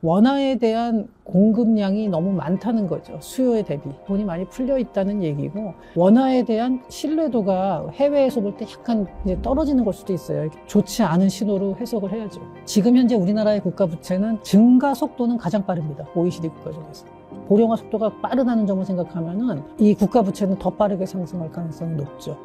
원화에 대한 공급량이 너무 많다는 거죠. 수요에 대비. 돈이 많이 풀려 있다는 얘기고, 원화에 대한 신뢰도가 해외에서 볼 때 약간 이제 떨어지는 걸 수도 있어요. 좋지 않은 신호로 해석을 해야죠. 지금 현재 우리나라의 국가 부채는 증가 속도는 가장 빠릅니다. OECD 국가 중에서. 고령화 속도가 빠르다는 점을 생각하면은 이 국가 부채는 더 빠르게 상승할 가능성이 높죠.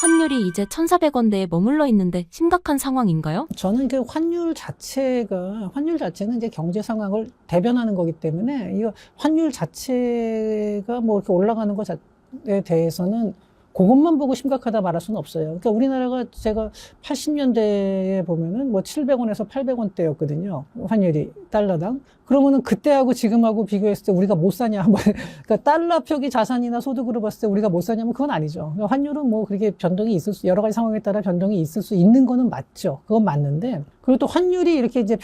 환율이 이제 1,400원대에 머물러 있는데 심각한 상황인가요? 저는 그 환율 자체는 이제 경제 상황을 대변하는 거기 때문에 이거 환율 자체가 뭐 이렇게 올라가는 것에 대해서는 그것만 보고 심각하다 말할 수는 없어요. 그러니까 우리나라가 제가 80년대에 보면은 뭐 700원에서 800원대였거든요. 환율이 달러당. 그러면은 그때하고 지금하고 비교했을 때 우리가 못 사냐. 그러니까 달러 표기 자산이나 소득으로 봤을 때 우리가 못 사냐면 그건 아니죠. 그러니까 환율은 뭐 그렇게 변동이 여러 가지 상황에 따라 변동이 있을 수 있는 거는 맞죠. 그건 맞는데. 그리고 또 환율이 이렇게 이제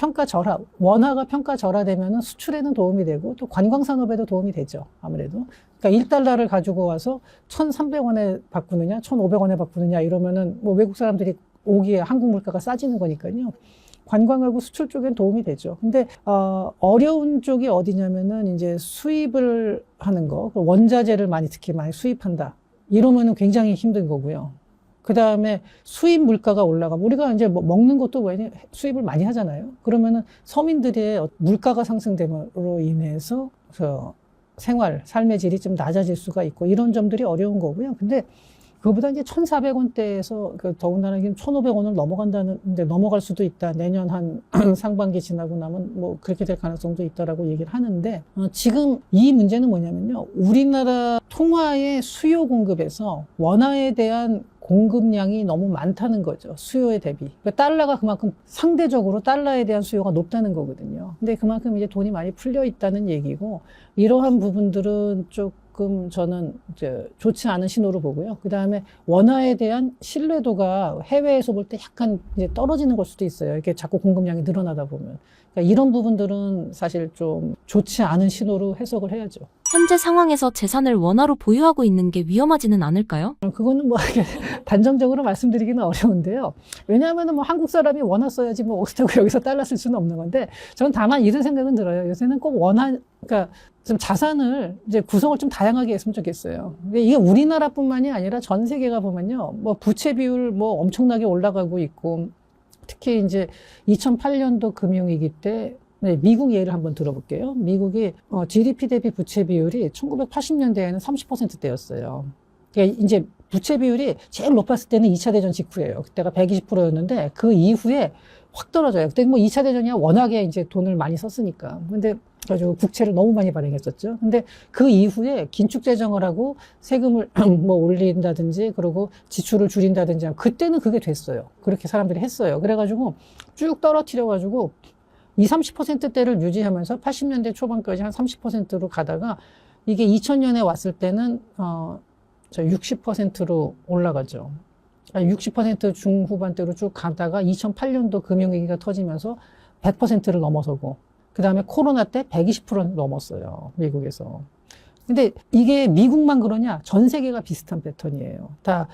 원화가 평가절하되면은 수출에는 도움이 되고 또 관광산업에도 도움이 되죠. 아무래도. 그러니까 1달러를 가지고 와서 1,300원에 바꾸느냐, 1,500원에 바꾸느냐 이러면은 뭐 외국 사람들이 오기에 한국 물가가 싸지는 거니까요. 관광하고 수출 쪽엔 도움이 되죠. 근데 어려운 쪽이 어디냐면은 이제 수입을 하는 거, 원자재를 특히 많이 수입한다. 이러면은 굉장히 힘든 거고요. 그 다음에 수입 물가가 올라가면 우리가 이제 뭐 먹는 것도 수입을 많이 하잖아요. 그러면은 서민들의 물가가 상승됨으로 인해서 삶의 질이 좀 낮아질 수가 있고 이런 점들이 어려운 거고요. 근데 그거보다 이제 1,400원대에서 더군다나 1,500원을 넘어갈 수도 있다. 내년 한 상반기 지나고 나면 뭐 그렇게 될 가능성도 있다라고 얘기를 하는데 지금 이 문제는 뭐냐면요. 우리나라 통화의 수요 공급에서 원화에 대한 공급량이 너무 많다는 거죠. 수요에 대비. 그러니까 달러가 그만큼 상대적으로 달러에 대한 수요가 높다는 거거든요. 근데 그만큼 이제 돈이 많이 풀려 있다는 얘기고 이러한 부분들은 조금 저는 이제 좋지 않은 신호로 보고요. 그 다음에 원화에 대한 신뢰도가 해외에서 볼 때 약간 이제 떨어지는 걸 수도 있어요. 이렇게 자꾸 공급량이 늘어나다 보면. 그러니까 이런 부분들은 사실 좀 좋지 않은 신호로 해석을 해야죠. 현재 상황에서 재산을 원화로 보유하고 있는 게 위험하지는 않을까요? 그거는 뭐 단정적으로 말씀드리기는 어려운데요. 왜냐하면 뭐 한국 사람이 원화 써야지 뭐 어떻다고 여기서 달러 쓸 수는 없는 건데 저는 다만 이런 생각은 들어요. 요새는 꼭 그러니까 좀 자산을 이제 구성을 좀 다양하게 했으면 좋겠어요. 근데 이게 우리나라뿐만이 아니라 전 세계가 보면요, 뭐 부채 비율 뭐 엄청나게 올라가고 있고 특히 이제 2008년도 금융위기 때 미국 예를 한번 들어볼게요. 미국이 GDP 대비 부채 비율이 1980년대에는 30%대였어요. 그러니까 이제 부채 비율이 제일 높았을 때는 2차 대전 직후예요. 그때가 120%였는데 그 이후에 확 떨어져요. 그때 뭐 2차 대전이야 워낙에 이제 돈을 많이 썼으니까. 근데 가지고 국채를 너무 많이 발행했었죠. 근데 그 이후에 긴축 재정을 하고 세금을 뭐 올린다든지 그리고 지출을 줄인다든지 그때는 그게 됐어요. 그렇게 사람들이 했어요. 그래가지고 쭉 떨어뜨려가지고 20-30%대를 유지하면서 80년대 초반까지 한 30%로 가다가 이게 2000년에 왔을 때는 60%로 올라가죠. 60% 중후반대로 쭉 가다가 2008년도 금융위기가 터지면서 100%를 넘어서고 그 다음에 코로나 때 120%를 넘었어요. 미국에서. 근데 이게 미국만 그러냐? 전 세계가 비슷한 패턴이에요. 그러니까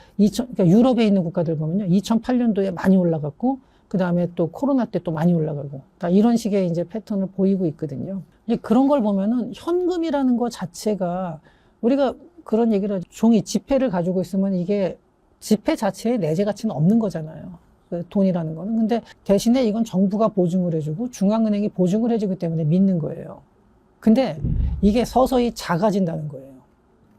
유럽에 있는 국가들 보면요. 2008년도에 많이 올라갔고 그 다음에 또 코로나 때 또 많이 올라가고 다 이런 식의 이제 패턴을 보이고 있거든요. 그런 걸 보면은 현금이라는 것 자체가 우리가 그런 얘기를 하죠. 종이 지폐를 가지고 있으면 이게 지폐 자체에 내재 가치는 없는 거잖아요. 그 돈이라는 거는. 근데 대신에 이건 정부가 보증을 해주고 중앙은행이 보증을 해주기 때문에 믿는 거예요. 근데 이게 서서히 작아진다는 거예요.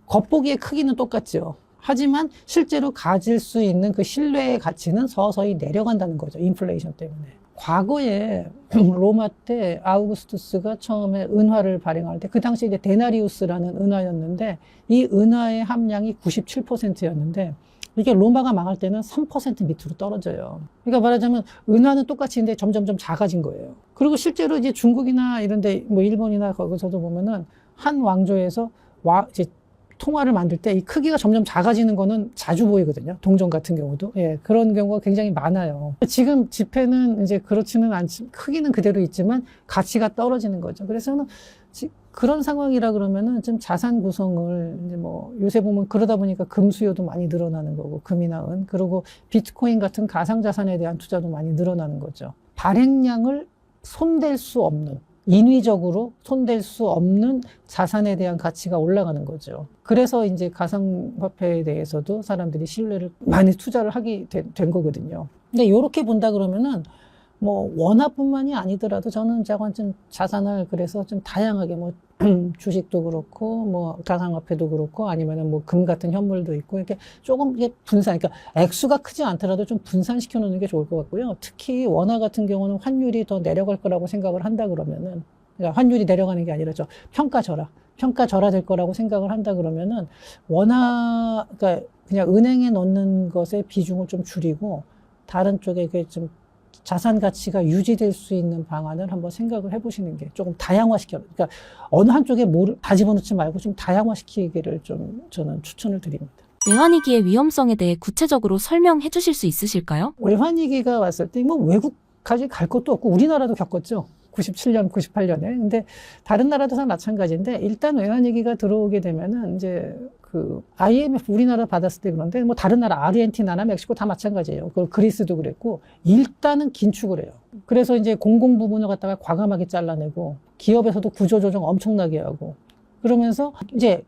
겉보기의 크기는 똑같죠. 하지만 실제로 가질 수 있는 그 신뢰의 가치는 서서히 내려간다는 거죠. 인플레이션 때문에. 과거에 로마 때 아우구스투스가 처음에 은화를 발행할 때 그 당시 이제 데나리우스라는 은화였는데 이 은화의 함량이 97%였는데 이게 로마가 망할 때는 3% 밑으로 떨어져요. 그러니까 말하자면 은화는 똑같이인데 점점점 작아진 거예요. 그리고 실제로 이제 중국이나 이런데 뭐 일본이나 거기서도 보면은 한 왕조에서 이제 통화를 만들 때 이 크기가 점점 작아지는 거는 자주 보이거든요. 동전 같은 경우도. 예, 그런 경우가 굉장히 많아요. 지금 지폐는 이제 그렇지는 않지, 크기는 그대로 있지만 가치가 떨어지는 거죠. 그래서 그런 상황이라 그러면은 좀 자산 구성을 이제 뭐 요새 보면 그러다 보니까 금 수요도 많이 늘어나는 거고 금이나 은 그리고 비트코인 같은 가상 자산에 대한 투자도 많이 늘어나는 거죠. 발행량을 손댈 수 없는 인위적으로 손댈 수 없는 자산에 대한 가치가 올라가는 거죠. 그래서 이제 가상화폐에 대해서도 사람들이 신뢰를 많이 투자를 하게 된 거거든요. 근데 이렇게 본다 그러면은 뭐 원화뿐만이 아니더라도 저는 좀 자산을 그래서 좀 다양하게 뭐 주식도 그렇고 뭐 가상화폐도 그렇고 아니면은 뭐 금 같은 현물도 있고 이렇게 조금 이게 분산, 그러니까 액수가 크지 않더라도 좀 분산시켜 놓는 게 좋을 것 같고요. 특히 원화 같은 경우는 환율이 더 내려갈 거라고 생각을 한다 그러면은, 그러니까 환율이 내려가는 게 아니라 평가 절하될 거라고 생각을 한다 그러면은 원화, 그러니까 그냥 은행에 넣는 것의 비중을 좀 줄이고 다른 쪽에 그 좀 자산 가치가 유지될 수 있는 방안을 한번 생각을 해보시는 게 조금 그러니까 어느 한쪽에 다 집어넣지 말고 좀 다양화시키기를 좀 저는 추천을 드립니다. 외환위기의 위험성에 대해 구체적으로 설명해 주실 수 있으실까요? 외환위기가 왔을 때 뭐 외국까지 갈 것도 없고 우리나라도 겪었죠. 97년, 98년에. 근데 다른 나라도 다 마찬가지인데 일단 외환위기가 들어오게 되면은 이제 그 IMF 우리나라 받았을 때 그런데 뭐 다른 나라 아르헨티나나 멕시코 다 마찬가지예요. 그 그리스도 그랬고 일단은 긴축을 해요. 그래서 이제 공공 부분을 갖다가 과감하게 잘라내고 기업에서도 구조조정 엄청나게 하고 그러면서 이제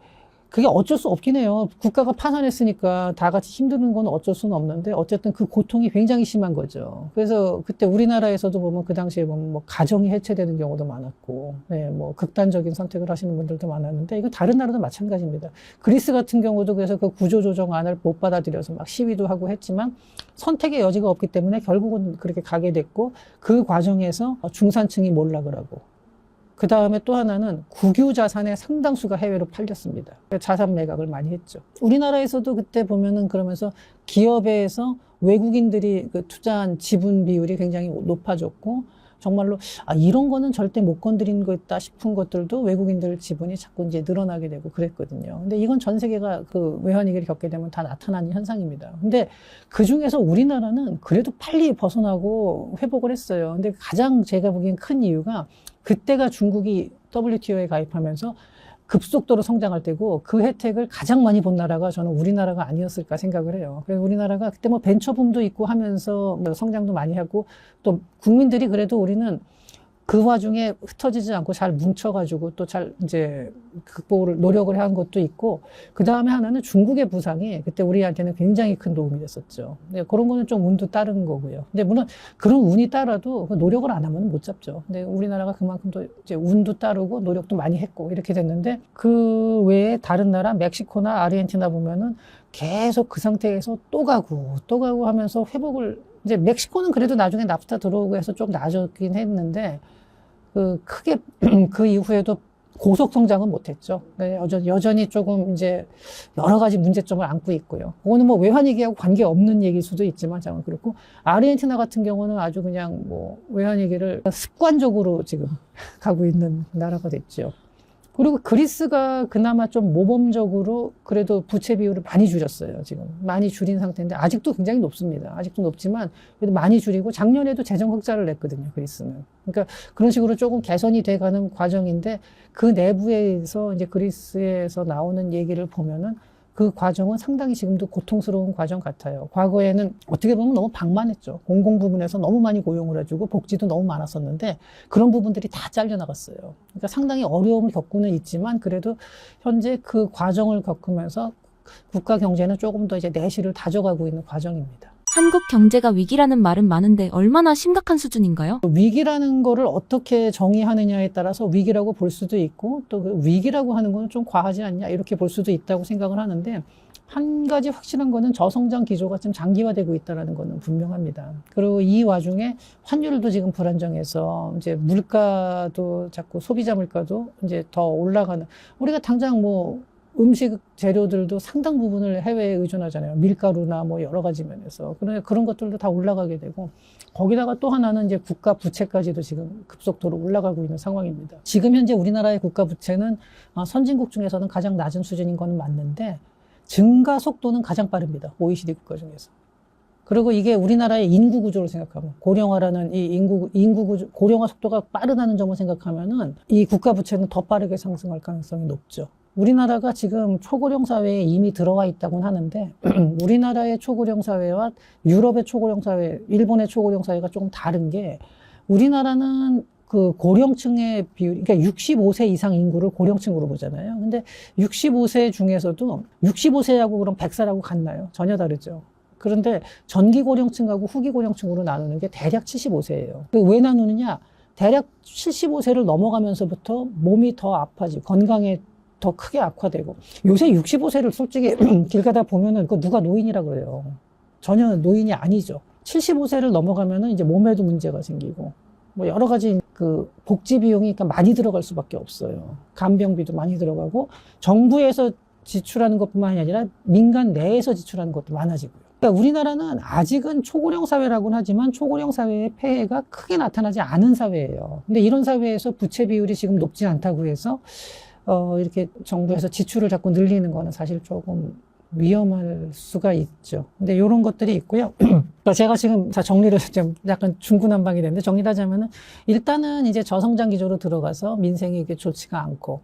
그게 어쩔 수 없긴 해요. 국가가 파산했으니까 다 같이 힘드는 건 어쩔 수는 없는데 어쨌든 그 고통이 굉장히 심한 거죠. 그래서 그때 우리나라에서도 보면 그 당시에 보면 뭐 가정이 해체되는 경우도 많았고, 네, 뭐 극단적인 선택을 하시는 분들도 많았는데 이거 다른 나라도 마찬가지입니다. 그리스 같은 경우도 그래서 그 구조조정안을 못 받아들여서 막 시위도 하고 했지만 선택의 여지가 없기 때문에 결국은 그렇게 가게 됐고 그 과정에서 중산층이 몰락을 하고 그 다음에 또 하나는 국유 자산의 상당수가 해외로 팔렸습니다. 자산 매각을 많이 했죠. 우리나라에서도 그때 보면은 그러면서 기업에서 외국인들이 그 투자한 지분 비율이 굉장히 높아졌고 정말로 이런 거는 절대 못 건드린 거다 싶은 것들도 외국인들 지분이 자꾸 이제 늘어나게 되고 그랬거든요. 근데 이건 전 세계가 그 외환위기를 겪게 되면 다 나타나는 현상입니다. 근데 그 중에서 우리나라는 그래도 빨리 벗어나고 회복을 했어요. 근데 가장 제가 보기엔 큰 이유가 그때가 중국이 WTO에 가입하면서 급속도로 성장할 때고 그 혜택을 가장 많이 본 나라가 저는 우리나라가 아니었을까 생각을 해요. 그래서 우리나라가 그때 뭐 벤처붐도 있고 하면서 뭐 성장도 많이 하고 또 국민들이 그래도 우리는 그 와중에 흩어지지 않고 잘 뭉쳐가지고 또 잘 이제 극복을 노력을 한 것도 있고 그 다음에 하나는 중국의 부상이 그때 우리한테는 굉장히 큰 도움이 됐었죠. 근데 그런 거는 좀 운도 따른 거고요. 근데 물론 그런 운이 따라도 노력을 안 하면 못 잡죠. 근데 우리나라가 그만큼 또 이제 운도 따르고 노력도 많이 했고 이렇게 됐는데 그 외에 다른 나라 멕시코나 아르헨티나 보면은 계속 그 상태에서 또 가고 하면서 회복을 이제 멕시코는 그래도 나중에 납스타 들어오고 해서 좀 나아졌긴 했는데 크게 그 이후에도 고속 성장은 못했죠. 네, 여전히 조금 이제 여러 가지 문제점을 안고 있고요. 그거는 뭐 외환위기하고 관계 없는 얘기일 수도 있지만 참 그렇고 아르헨티나 같은 경우는 아주 그냥 뭐 외환위기를 습관적으로 지금 가고 있는 나라가 됐죠. 그리고 그리스가 그나마 좀 모범적으로 그래도 부채 비율을 많이 줄였어요. 지금 많이 줄인 상태인데 아직도 굉장히 높습니다. 아직도 높지만 그래도 많이 줄이고 작년에도 재정 흑자를 냈거든요. 그리스는. 그러니까 그런 식으로 조금 개선이 돼가는 과정인데 그 내부에서 이제 그리스에서 나오는 얘기를 보면은 그 과정은 상당히 지금도 고통스러운 과정 같아요. 과거에는 어떻게 보면 너무 방만했죠. 공공 부분에서 너무 많이 고용을 해주고 복지도 너무 많았었는데 그런 부분들이 다 잘려나갔어요. 그러니까 상당히 어려움을 겪고는 있지만 그래도 현재 그 과정을 겪으면서 국가 경제는 조금 더 이제 내실을 다져가고 있는 과정입니다. 한국 경제가 위기라는 말은 많은데 얼마나 심각한 수준인가요? 위기라는 거를 어떻게 정의하느냐에 따라서 위기라고 볼 수도 있고 또 그 위기라고 하는 거는 좀 과하지 않냐 이렇게 볼 수도 있다고 생각을 하는데 한 가지 확실한 거는 저성장 기조가 좀 장기화되고 있다는 거는 분명합니다. 그리고 이 와중에 환율도 지금 불안정해서 이제 물가도 자꾸 소비자 물가도 이제 더 올라가는 우리가 당장 뭐 음식 재료들도 상당 부분을 해외에 의존하잖아요. 밀가루나 뭐 여러 가지 면에서. 그런 것들도 다 올라가게 되고, 거기다가 또 하나는 이제 국가 부채까지도 지금 급속도로 올라가고 있는 상황입니다. 지금 현재 우리나라의 국가 부채는 선진국 중에서는 가장 낮은 수준인 건 맞는데, 증가 속도는 가장 빠릅니다. OECD 국가 중에서. 그리고 이게 우리나라의 인구 구조를 생각하면, 고령화라는 이 인구 구조, 고령화 속도가 빠르다는 점을 생각하면은 이 국가 부채는 더 빠르게 상승할 가능성이 높죠. 우리나라가 지금 초고령 사회에 이미 들어와 있다고는 하는데, 우리나라의 초고령 사회와 유럽의 초고령 사회, 일본의 초고령 사회가 조금 다른 게, 우리나라는 그 고령층의 비율, 그러니까 65세 이상 인구를 고령층으로 보잖아요. 근데 65세 중에서도 65세하고 그럼 100살하고 같나요? 전혀 다르죠. 그런데 전기 고령층하고 후기 고령층으로 나누는 게 대략 75세예요. 왜 나누느냐? 대략 75세를 넘어가면서부터 몸이 더 아파지고 건강에 더 크게 악화되고, 요새 65세를 솔직히 길 가다 보면은 그 누가 노인이라 그래요. 전혀 노인이 아니죠. 75세를 넘어가면은 이제 몸에도 문제가 생기고 뭐 여러 가지 그 복지 비용이 그러니까 많이 들어갈 수밖에 없어요. 간병비도 많이 들어가고 정부에서 지출하는 것뿐만이 아니라 민간 내에서 지출하는 것도 많아지고요. 그러니까 우리나라는 아직은 초고령 사회라고는 하지만 초고령 사회의 폐해가 크게 나타나지 않은 사회예요. 근데 이런 사회에서 부채 비율이 지금 높지 않다고 해서 이렇게 정부에서 지출을 자꾸 늘리는 거는 사실 조금 위험할 수가 있죠. 근데 이런 것들이 있고요. 제가 지금 다 정리를 좀 약간 중구난방이 됐는데, 정리를 하자면은 일단은 이제 저성장 기조로 들어가서 민생이 이게 좋지가 않고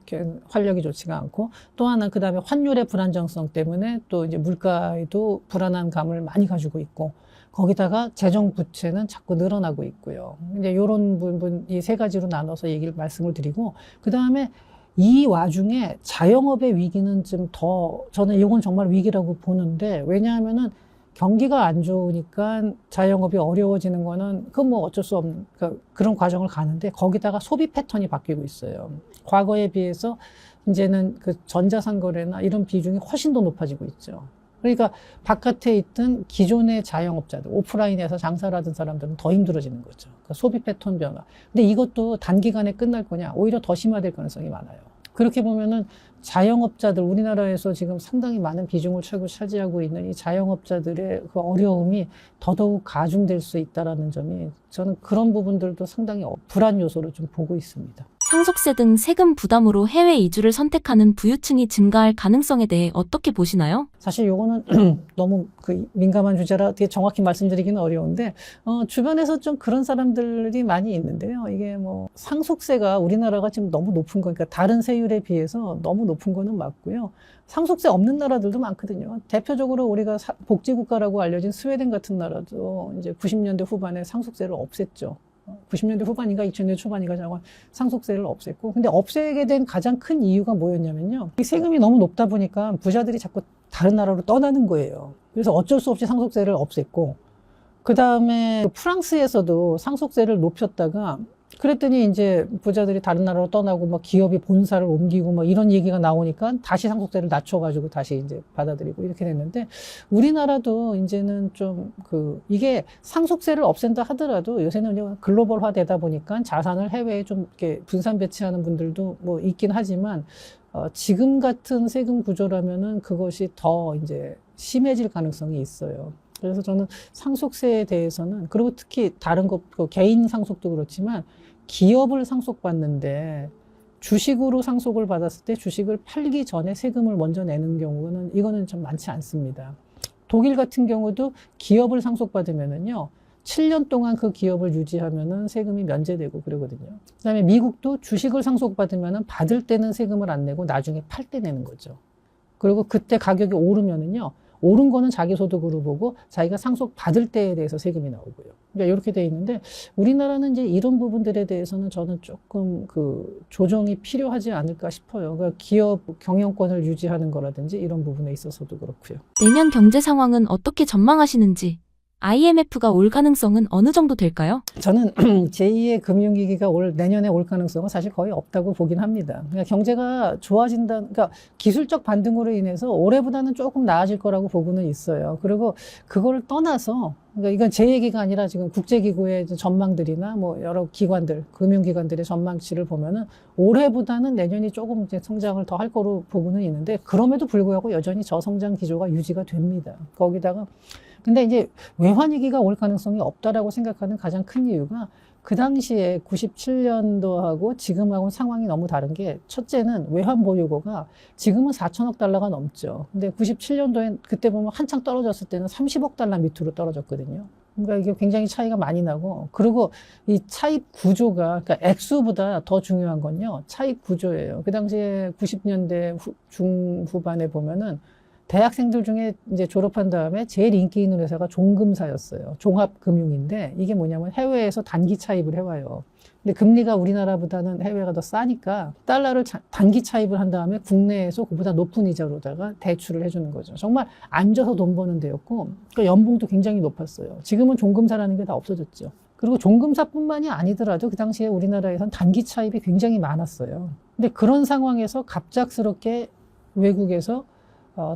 활력이 좋지가 않고, 또 하나 그다음에 환율의 불안정성 때문에 또 이제 물가에도 불안한 감을 많이 가지고 있고, 거기다가 재정 부채는 자꾸 늘어나고 있고요. 이제 이런 부분 이 세 가지로 나눠서 말씀을 드리고, 그다음에 이 와중에 자영업의 위기는 좀 더, 저는 이건 정말 위기라고 보는데, 왜냐하면은 경기가 안 좋으니까 자영업이 어려워지는 거는 그건 뭐 어쩔 수 없는 그런 과정을 가는데, 거기다가 소비 패턴이 바뀌고 있어요. 과거에 비해서 이제는 그 전자상거래나 이런 비중이 훨씬 더 높아지고 있죠. 그러니까 바깥에 있던 기존의 자영업자들, 오프라인에서 장사를 하던 사람들은 더 힘들어지는 거죠. 그러니까 소비 패턴 변화. 근데 이것도 단기간에 끝날 거냐? 오히려 더 심화될 가능성이 많아요. 그렇게 보면은 자영업자들, 우리나라에서 지금 상당히 많은 비중을 차지하고 있는 이 자영업자들의 그 어려움이 더더욱 가중될 수 있다는 점이, 저는 그런 부분들도 상당히 불안 요소로 좀 보고 있습니다. 상속세 등 세금 부담으로 해외 이주를 선택하는 부유층이 증가할 가능성에 대해 어떻게 보시나요? 사실 요거는 너무 그 민감한 주제라 되게 정확히 말씀드리기는 어려운데, 주변에서 좀 그런 사람들이 많이 있는데요. 이게 뭐 상속세가 우리나라가 지금 너무 높은 거니까 다른 세율에 비해서 너무 높은 거는 맞고요. 상속세 없는 나라들도 많거든요. 대표적으로 우리가 복지국가라고 알려진 스웨덴 같은 나라도 이제 90년대 후반에 상속세를 없앴죠. 90년대 후반인가 2000년대 초반인가 정말 상속세를 없앴고, 근데 없애게 된 가장 큰 이유가 뭐였냐면요, 이 세금이 너무 높다 보니까 부자들이 자꾸 다른 나라로 떠나는 거예요. 그래서 어쩔 수 없이 상속세를 없앴고, 그 다음에 프랑스에서도 상속세를 높였다가, 그랬더니 이제 부자들이 다른 나라로 떠나고 막 기업이 본사를 옮기고 막 이런 얘기가 나오니까 다시 상속세를 낮춰가지고 다시 이제 받아들이고 이렇게 됐는데, 우리나라도 이제는 좀 이게 상속세를 없앤다 하더라도 요새는 글로벌화 되다 보니까 자산을 해외에 좀 이렇게 분산 배치하는 분들도 뭐 있긴 하지만, 지금 같은 세금 구조라면은 그것이 더 이제 심해질 가능성이 있어요. 그래서 저는 상속세에 대해서는, 그리고 특히 다른 개인 상속도 그렇지만 기업을 상속받는데 주식으로 상속을 받았을 때 주식을 팔기 전에 세금을 먼저 내는 경우는 이거는 좀 많지 않습니다. 독일 같은 경우도 기업을 상속받으면은요, 7년 동안 그 기업을 유지하면은 세금이 면제되고 그러거든요. 그다음에 미국도 주식을 상속받으면은 받을 때는 세금을 안 내고 나중에 팔 때 내는 거죠. 그리고 그때 가격이 오르면은요, 오른 거는 자기 소득으로 보고 자기가 상속 받을 때에 대해서 세금이 나오고요. 그러니까 이렇게 돼 있는데, 우리나라는 이제 이런 부분들에 대해서는 저는 조금 조정이 필요하지 않을까 싶어요. 그러니까 기업 경영권을 유지하는 거라든지 이런 부분에 있어서도 그렇고요. 내년 경제 상황은 어떻게 전망하시는지, IMF가 올 가능성은 어느 정도 될까요? 저는 제2의 금융위기가 내년에 올 가능성은 사실 거의 없다고 보긴 합니다. 그러니까 경제가 그러니까 기술적 반등으로 인해서 올해보다는 조금 나아질 거라고 보고는 있어요. 그리고 그걸 떠나서, 그러니까 이건 제 얘기가 아니라 지금 국제기구의 전망들이나 뭐 여러 기관들, 금융기관들의 전망치를 보면은 올해보다는 내년이 조금 이제 성장을 더 할 거로 보고는 있는데, 그럼에도 불구하고 여전히 저성장 기조가 유지가 됩니다. 거기다가 근데 이제 외환위기가 올 가능성이 없다라고 생각하는 가장 큰 이유가 그 당시에 97년도하고 지금하고는 상황이 너무 다른 게 첫째는 외환 보유고가 지금은 4천억 달러가 넘죠. 근데 97년도에 그때 보면 한창 떨어졌을 때는 30억 달러 밑으로 떨어졌거든요. 그러니까 이게 굉장히 차이가 많이 나고 그리고 이 차입 구조가 그러니까 액수보다 더 중요한 건요. 차입 구조예요. 그 당시에 90년대 중후반에 보면은 대학생들 중에 이제 졸업한 다음에 제일 인기 있는 회사가 종금사였어요. 종합금융인데 이게 뭐냐면 해외에서 단기 차입을 해와요. 근데 금리가 우리나라보다는 해외가 더 싸니까 달러를 단기 차입을 한 다음에 국내에서 그보다 높은 이자로다가 대출을 해주는 거죠. 정말 앉아서 돈 버는 데였고 그 연봉도 굉장히 높았어요. 지금은 종금사라는 게 다 없어졌죠. 그리고 종금사뿐만이 아니더라도 그 당시에 우리나라에선 단기 차입이 굉장히 많았어요. 근데 그런 상황에서 갑작스럽게 외국에서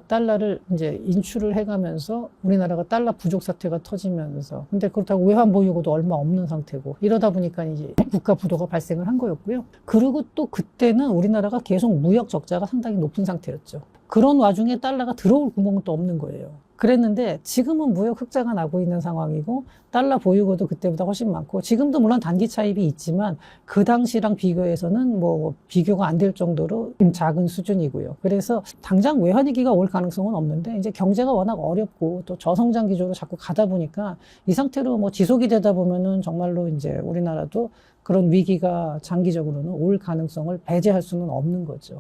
달러를 이제 인출을 해가면서 우리나라가 달러 부족 사태가 터지면서 근데 그렇다고 외환 보유고도 얼마 없는 상태고 이러다 보니까 이제 국가 부도가 발생을 한 거였고요. 그리고 또 그때는 우리나라가 계속 무역 적자가 상당히 높은 상태였죠. 그런 와중에 달러가 들어올 구멍은 또 없는 거예요. 그랬는데 지금은 무역 흑자가 나고 있는 상황이고 달러 보유고도 그때보다 훨씬 많고 지금도 물론 단기 차입이 있지만 그 당시랑 비교해서는 뭐 비교가 안 될 정도로 작은 수준이고요. 그래서 당장 외환위기가 올 가능성은 없는데 이제 경제가 워낙 어렵고 또 저성장 기조로 자꾸 가다 보니까 이 상태로 뭐 지속이 되다 보면은 정말로 이제 우리나라도 그런 위기가 장기적으로는 올 가능성을 배제할 수는 없는 거죠.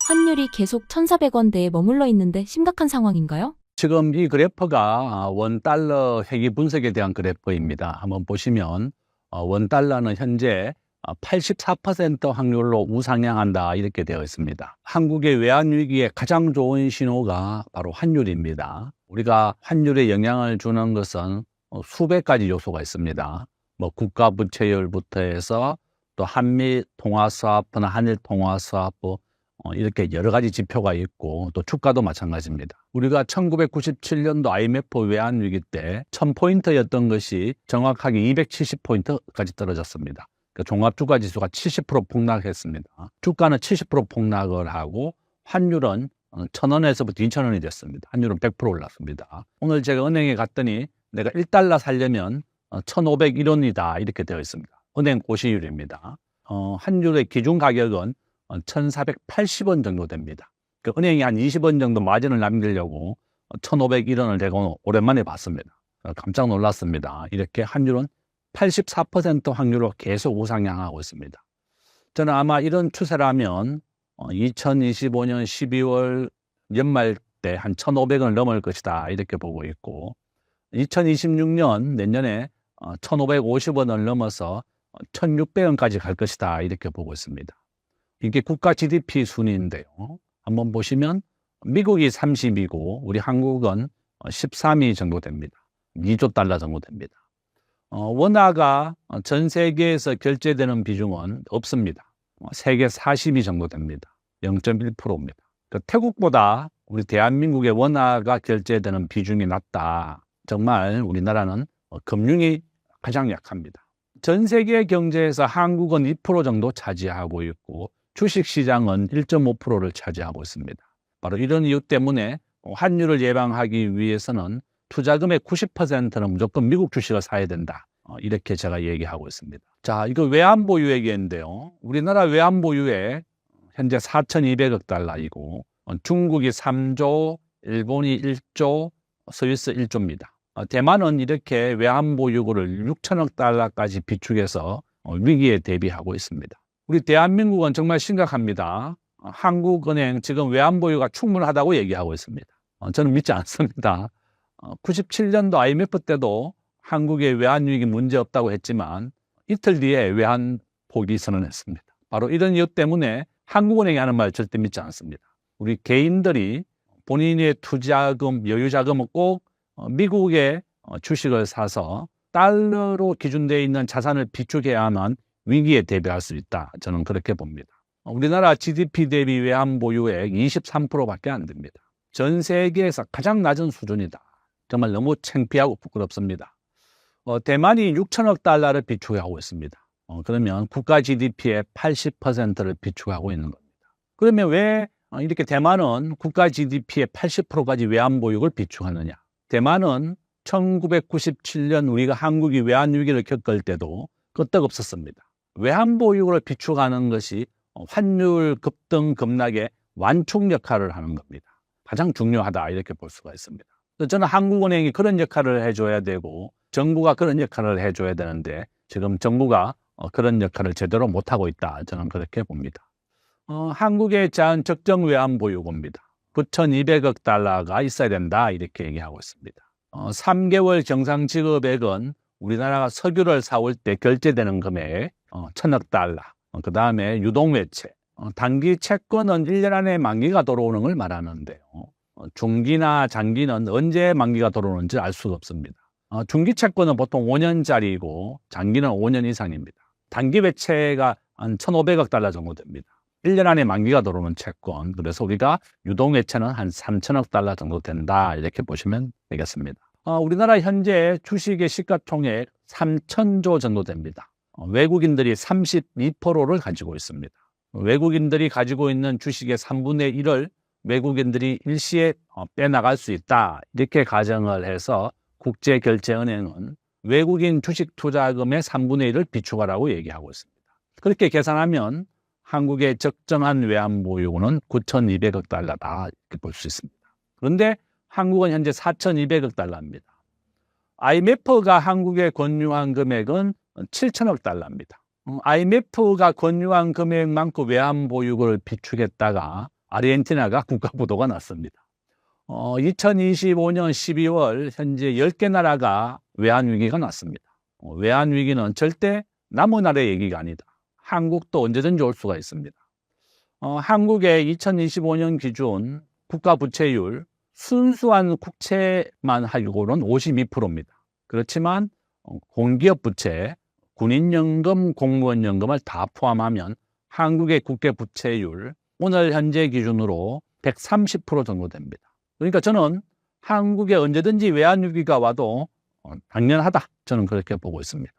환율이 계속 1,400원대에 머물러 있는데 심각한 상황인가요? 지금 이 그래프가 원 달러 회귀 분석에 대한 그래프입니다. 한번 보시면 원 달러는 현재 84% 확률로 우상향한다 이렇게 되어 있습니다. 한국의 외환 위기에 가장 좋은 신호가 바로 환율입니다. 우리가 환율에 영향을 주는 것은 수백 가지 요소가 있습니다. 뭐 국가 부채율부터 해서 또 한미 통화 스와프나 한일 통화 스와프 이렇게 여러 가지 지표가 있고 또 주가도 마찬가지입니다. 우리가 1997년도 IMF 외환위기 때 1000포인트였던 것이 정확하게 270포인트까지 떨어졌습니다. 그러니까 종합주가지수가 70% 폭락했습니다. 주가는 70% 폭락을 하고 환율은 1,000원에서부터 2,000원이 됐습니다. 환율은 100% 올랐습니다. 오늘 제가 은행에 갔더니 내가 1달러 살려면 1,501원이다 이렇게 되어 있습니다. 은행 고시율입니다. 환율의 기준 가격은 1,480원 정도 됩니다. 그 은행이 한 20원 정도 마진을 남기려고 1,501원을 제가 오랜만에 봤습니다. 깜짝 놀랐습니다. 이렇게 환율은 84% 확률로 계속 우상향하고 있습니다. 저는 아마 이런 추세라면 2025년 12월 연말 때 한 1,500원을 넘을 것이다 이렇게 보고 있고 2026년 내년에 1,550원을 넘어서 1,600원까지 갈 것이다 이렇게 보고 있습니다. 이게 국가 GDP 순위인데요. 한번 보시면 미국이 30이고 우리 한국은 13위 정도 됩니다. 2조 달러 정도 됩니다. 원화가 전 세계에서 결제되는 비중은 없습니다. 세계 40위 정도 됩니다. 0.1%입니다. 태국보다 우리 대한민국의 원화가 결제되는 비중이 낮다. 정말 우리나라는 금융이 가장 약합니다. 전 세계 경제에서 한국은 2% 정도 차지하고 있고 주식시장은 1.5%를 차지하고 있습니다. 바로 이런 이유 때문에 환율을 예방하기 위해서는 투자금의 90%는 무조건 미국 주식을 사야 된다. 이렇게 제가 얘기하고 있습니다. 자, 이거 외환보유 얘기인데요. 우리나라 외환보유액 현재 4,200억 달러이고 중국이 3조, 일본이 1조, 스위스 1조입니다. 대만은 이렇게 외환보유고를 6천억 달러까지 비축해서 위기에 대비하고 있습니다. 우리 대한민국은 정말 심각합니다. 한국은행 지금 외환보유가 충분하다고 얘기하고 있습니다. 저는 믿지 않습니다. 97년도 IMF 때도 한국의 외환위기 문제없다고 했지만 이틀 뒤에 외환포기 선언했습니다. 바로 이런 이유 때문에 한국은행이 하는 말 절대 믿지 않습니다. 우리 개인들이 본인의 투자금, 여유자금은 꼭 미국의 주식을 사서 달러로 기준되어 있는 자산을 비축해야만 위기에 대비할 수 있다. 저는 그렇게 봅니다. 우리나라 GDP 대비 외환보유액 23%밖에 안 됩니다. 전 세계에서 가장 낮은 수준이다. 정말 너무 창피하고 부끄럽습니다. 대만이 6천억 달러를 비축하고 있습니다. 그러면 국가 GDP의 80%를 비축하고 있는 겁니다. 그러면 왜 이렇게 대만은 국가 GDP의 80%까지 외환보육을 비축하느냐. 대만은 1997년 우리가 한국이 외환위기를 겪을 때도 끄떡없었습니다. 외환보육을 비축하는 것이 환율 급등 급락의 완충 역할을 하는 겁니다. 가장 중요하다 이렇게 볼 수가 있습니다. 저는 한국은행이 그런 역할을 해줘야 되고 정부가 그런 역할을 해줘야 되는데 지금 정부가 그런 역할을 제대로 못하고 있다. 저는 그렇게 봅니다. 한국의 제한 적정 외환보유고입니다. 9,200억 달러가 있어야 된다 이렇게 얘기하고 있습니다. 3개월 정상지급액은 우리나라가 석유를 사올 때 결제되는 금액 1,000억 달러. 그 다음에 유동외채. 단기 채권은 1년 안에 만기가 들어오는 걸 말하는데요. 중기나 장기는 언제 만기가 들어오는지 알 수가 없습니다. 중기 채권은 보통 5년짜리이고 장기는 5년 이상입니다. 단기 외채가 한 1,500억 달러 정도 됩니다. 1년 안에 만기가 들어오는 채권. 그래서 우리가 유동외채는 한 3,000억 달러 정도 된다. 이렇게 보시면 되겠습니다. 우리나라 현재 주식의 시가총액 3,000조 정도 됩니다. 외국인들이 32%를 가지고 있습니다. 외국인들이 가지고 있는 주식의 3분의 1을 외국인들이 일시에 빼나갈 수 있다. 이렇게 가정을 해서 국제결제은행은 외국인 주식 투자금의 3분의 1을 비축하라고 얘기하고 있습니다. 그렇게 계산하면 한국의 적정한 외환보유고는 9,200억 달러다 이렇게 볼 수 있습니다. 그런데 한국은 현재 4,200억 달러입니다. IMF가 한국에 권유한 금액은 7천억 달러입니다. IMF가 권유한 금액만큼 외환보유고를 비축했다가 아르헨티나가 국가부도가 났습니다. 2025년 12월 현재 10개 나라가 외환위기가 났습니다. 외환위기는 절대 남의 나라의 얘기가 아니다. 한국도 언제든지 올 수가 있습니다. 한국의 2025년 기준 국가부채율 순수한 국채만 하고는 52%입니다. 그렇지만 공기업 부채, 군인연금, 공무원연금을 다 포함하면 한국의 국가부채율 오늘 현재 기준으로 130% 정도 됩니다. 그러니까 저는 한국에 언제든지 외환위기가 와도 당연하다. 저는 그렇게 보고 있습니다.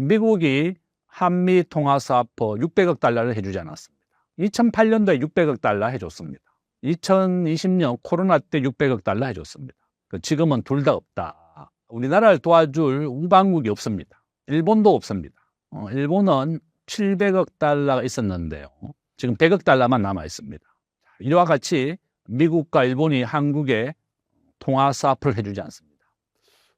미국이 한미 통화사업허 600억 달러를 해주지 않았습니다. 2008년도에 600억 달러 해줬습니다. 2020년 코로나 때 600억 달러 해줬습니다. 지금은 둘 다 없다. 우리나라를 도와줄 우방국이 없습니다. 일본도 없습니다. 일본은 700억 달러가 있었는데요. 지금 100억 달러만 남아 있습니다. 이와 같이 미국과 일본이 한국에 통화사업을 해주지 않습니다.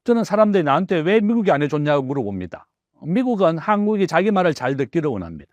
저는 사람들이 나한테 왜 미국이 안 해줬냐고 물어봅니다. 미국은 한국이 자기 말을 잘 듣기를 원합니다.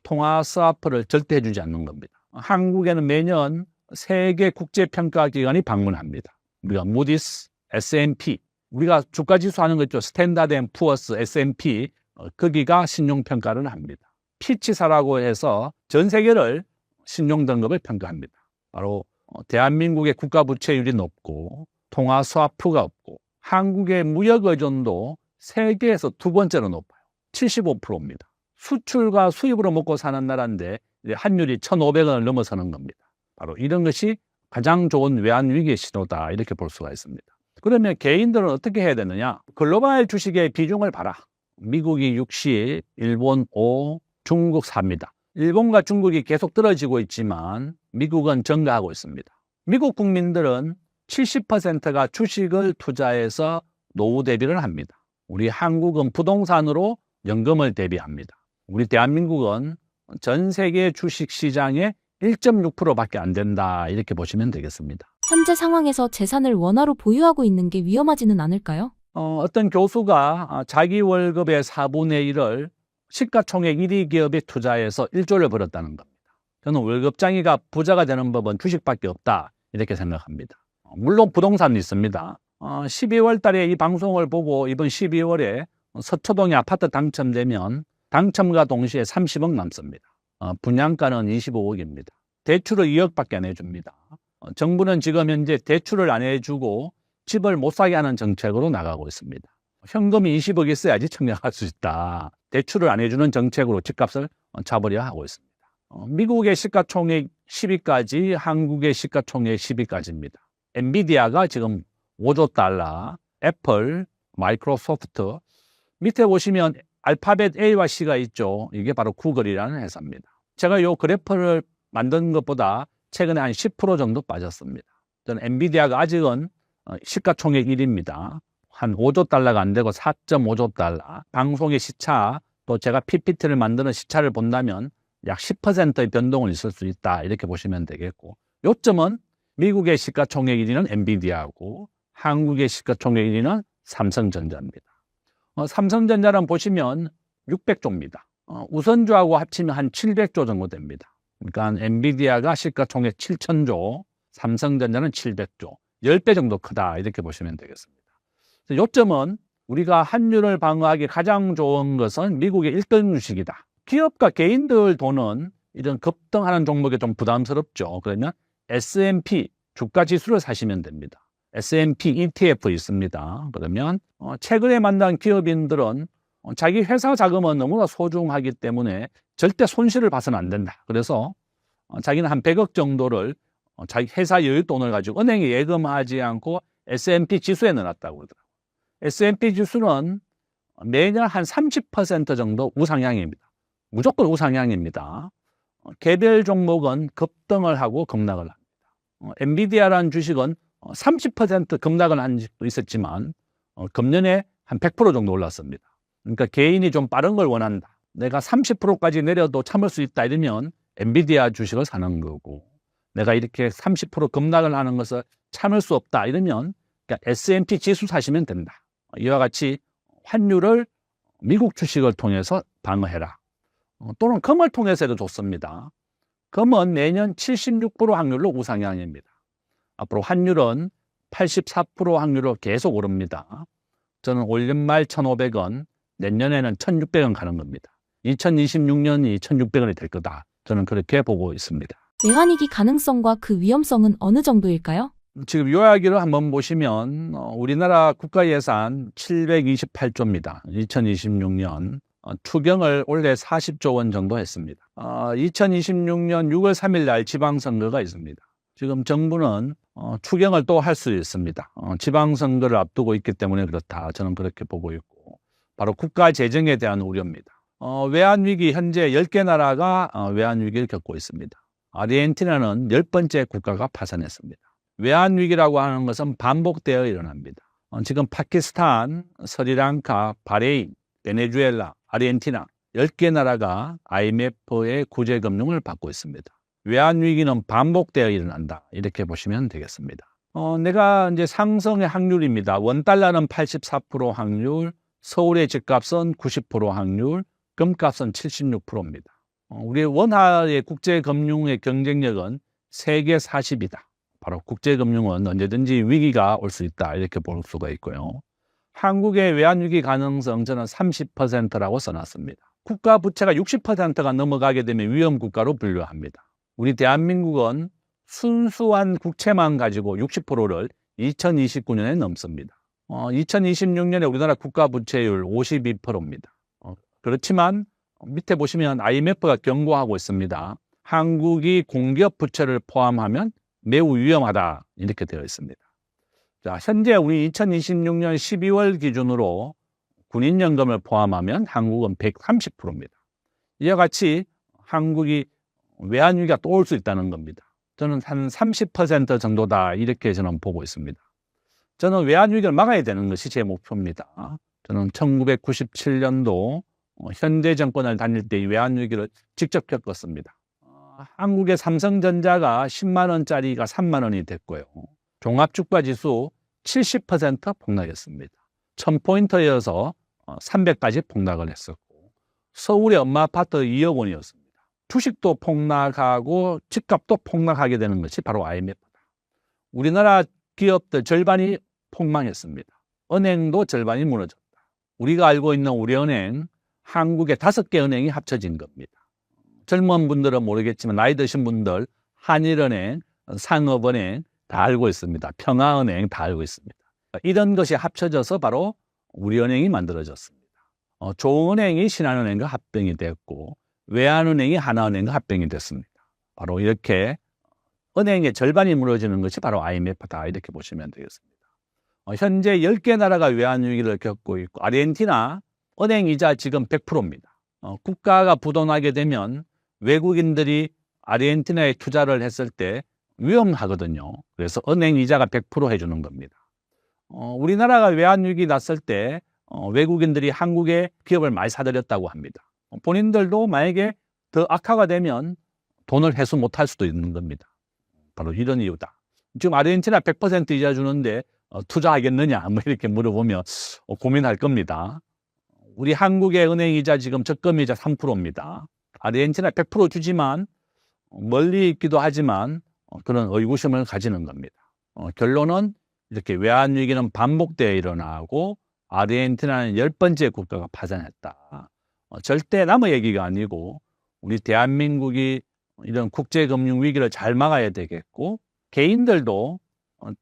통화사업을 절대 해주지 않는 겁니다. 한국에는 매년 세계 국제평가기관이 방문합니다. 우리가 무디스, S&P, 우리가 주가지수 하는 거 있죠. 스탠다드 앤 푸어스, S&P, 거기가 신용평가를 합니다. 피치사라고 해서 전 세계를 신용등급을 평가합니다. 바로 대한민국의 국가부채율이 높고 통화스와프가 없고 한국의 무역의존도 세계에서 두 번째로 높아요. 75%입니다. 수출과 수입으로 먹고 사는 나라인데 환율이 1,500원을 넘어서는 겁니다. 바로 이런 것이 가장 좋은 외환위기의 신호다 이렇게 볼 수가 있습니다. 그러면 개인들은 어떻게 해야 되느냐? 글로벌 주식의 비중을 봐라. 미국이 60, 일본 5, 중국 4입니다. 일본과 중국이 계속 떨어지고 있지만 미국은 증가하고 있습니다. 미국 국민들은 70%가 주식을 투자해서 노후 대비를 합니다. 우리 한국은 부동산으로 연금을 대비합니다. 우리 대한민국은 전 세계 주식 시장의 1.6%밖에 안 된다 이렇게 보시면 되겠습니다. 현재 상황에서 재산을 원화로 보유하고 있는 게 위험하지는 않을까요? 어떤 교수가 자기 월급의 4분의 1을 시가총액 1위 기업에 투자해서 1조를 벌었다는 겁니다. 저는 월급장이가 부자가 되는 법은 주식밖에 없다 이렇게 생각합니다. 물론 부동산도 있습니다. 12월 달에 이 방송을 보고 이번 12월에 서초동에 아파트 당첨되면 당첨과 동시에 30억 남습니다. 분양가는 25억입니다. 대출을 2억밖에 안 해줍니다. 정부는 지금 현재 대출을 안 해주고 집을 못 사게 하는 정책으로 나가고 있습니다. 현금이 20억 있어야지 청약할 수 있다. 대출을 안 해주는 정책으로 집값을 잡으려 하고 있습니다. 미국의 시가총액 10위까지, 한국의 시가총액 10위까지입니다. 엔비디아가 지금 5조 달러, 애플, 마이크로소프트, 밑에 보시면 알파벳 A와 C가 있죠. 이게 바로 구글이라는 회사입니다. 제가 이 그래프를 만든 것보다 최근에 한 10% 정도 빠졌습니다. 저는 엔비디아가 아직은 시가총액 1위입니다. 한 5조 달러가 안 되고 4.5조 달러. 방송의 시차, 또 제가 PPT를 만드는 시차를 본다면 약 10%의 변동은 있을 수 있다. 이렇게 보시면 되겠고. 요점은 미국의 시가총액 1위는 엔비디아고 한국의 시가총액 1위는 삼성전자입니다. 삼성전자는 보시면 600조입니다. 우선주하고 합치면 한 700조 정도 됩니다. 그러니까 엔비디아가 시가총액 7,000조, 삼성전자는 700조, 10배 정도 크다 이렇게 보시면 되겠습니다. 요점은 우리가 환율을 방어하기 가장 좋은 것은 미국의 1등 주식이다. 기업과 개인들 돈은 이런 급등하는 종목에 좀 부담스럽죠. 그러면 S&P 주가 지수를 사시면 됩니다. S&P ETF 있습니다. 그러면 최근에 만난 기업인들은 자기 회사 자금은 너무나 소중하기 때문에 절대 손실을 봐서는 안 된다. 그래서 자기는 한 100억 정도를 자기 회사 여윳돈을 가지고 은행에 예금하지 않고 S&P 지수에 넣어놨다고 그러더라고요. S&P 지수는 매년 한 30% 정도 우상향입니다. 무조건 우상향입니다. 개별 종목은 급등을 하고 급락을 합니다. 엔비디아라는 주식은 30% 급락을 한 적도 있었지만 금년에 한 100% 정도 올랐습니다. 그러니까 개인이 좀 빠른 걸 원한다. 내가 30%까지 내려도 참을 수 있다 이러면 엔비디아 주식을 사는 거고, 내가 이렇게 30% 급락을 하는 것을 참을 수 없다 이러면 그러니까 S&P 지수 사시면 된다. 이와 같이 환율을 미국 주식을 통해서 방어해라. 또는 금을 통해서 해도 좋습니다. 금은 매년 76% 확률로 우상향입니다. 앞으로 환율은 84% 확률로 계속 오릅니다. 저는 올 연말 1,500원, 내년에는 1,600원 가는 겁니다. 2026년이 1,600원이 될 거다. 저는 그렇게 보고 있습니다. 외환위기 가능성과 그 위험성은 어느 정도일까요? 지금 요약을 한번 보시면 우리나라 국가예산 728조입니다. 2026년 추경을 올해 40조 원 정도 했습니다. 2026년 6월 3일 날 지방선거가 있습니다. 지금 정부는 추경을 또 할 수 있습니다. 지방선거를 앞두고 있기 때문에 그렇다. 저는 그렇게 보고 있고, 바로 국가 재정에 대한 우려입니다. 외환위기 현재 10개 나라가 외환위기를 겪고 있습니다. 아르헨티나는 10번째 국가가 파산했습니다. 외환위기라고 하는 것은 반복되어 일어납니다. 지금 파키스탄, 스리랑카, 바레인, 베네수엘라, 아르헨티나 10개 나라가 IMF의 구제금융을 받고 있습니다. 외환위기는 반복되어 일어난다. 이렇게 보시면 되겠습니다. 내가 이제 상승의 확률입니다. 원달러는 84% 확률, 서울의 집값은 90% 확률, 금값은 76%입니다. 우리 원화의 국제금융의 경쟁력은 세계 40이다. 바로 국제금융은 언제든지 위기가 올 수 있다. 이렇게 볼 수가 있고요. 한국의 외환위기 가능성 저는 30%라고 써놨습니다. 국가 부채가 60%가 넘어가게 되면 위험국가로 분류합니다. 우리 대한민국은 순수한 국채만 가지고 60%를 2029년에 넘습니다. 2026년에 우리나라 국가 부채율 52%입니다. 그렇지만 밑에 보시면 IMF가 경고하고 있습니다. 한국이 공기업 부채를 포함하면 매우 위험하다 이렇게 되어 있습니다. 자, 현재 우리 2026년 12월 기준으로 군인연금을 포함하면 한국은 130%입니다. 이와 같이 한국이 외환위기가 또 올 수 있다는 겁니다. 저는 한 30% 정도다 이렇게 저는 보고 있습니다. 저는 외환위기를 막아야 되는 것이 제 목표입니다. 저는 1997년도 현대 정권을 다닐 때 이 외환위기를 직접 겪었습니다. 한국의 삼성전자가 10만 원짜리가 3만 원이 됐고요. 종합주가지수 70% 폭락했습니다. 1000포인트여서 300까지 폭락을 했었고, 서울의 엄마 아파트 2억 원이었습니다. 주식도 폭락하고 집값도 폭락하게 되는 것이 바로 IMF다. 우리나라 기업들 절반이 폭망했습니다. 은행도 절반이 무너졌다. 우리가 알고 있는 우리은행, 한국의 5개 은행이 합쳐진 겁니다. 젊은 분들은 모르겠지만 나이 드신 분들 한일은행, 상업은행 다 알고 있습니다. 평화은행 다 알고 있습니다. 이런 것이 합쳐져서 바로 우리은행이 만들어졌습니다. 조은행이 신한은행과 합병이 됐고 외환은행이 하나은행과 합병이 됐습니다. 바로 이렇게 은행의 절반이 무너지는 것이 바로 IMF다 이렇게 보시면 되겠습니다. 현재 10개 나라가 외환위기를 겪고 있고 아르헨티나 은행이자 지금 100%입니다. 국가가 부도나게 되면 외국인들이 아르헨티나에 투자를 했을 때 위험하거든요. 그래서 은행 이자가 100% 해주는 겁니다. 우리나라가 외환위기 났을 때 외국인들이 한국에 기업을 많이 사들였다고 합니다. 본인들도 만약에 더 악화가 되면 돈을 회수 못할 수도 있는 겁니다. 바로 이런 이유다. 지금 아르헨티나 100% 이자 주는데 투자하겠느냐 뭐 이렇게 물어보면 고민할 겁니다. 우리 한국의 은행 이자 지금 적금 이자 3%입니다. 아르헨티나 100% 주지만 멀리 있기도 하지만 그런 의구심을 가지는 겁니다. 결론은 이렇게 외환위기는 반복되어 일어나고 아르헨티나는 10번째 국가가 파산했다. 절대 남의 얘기가 아니고 우리 대한민국이 이런 국제금융위기를 잘 막아야 되겠고 개인들도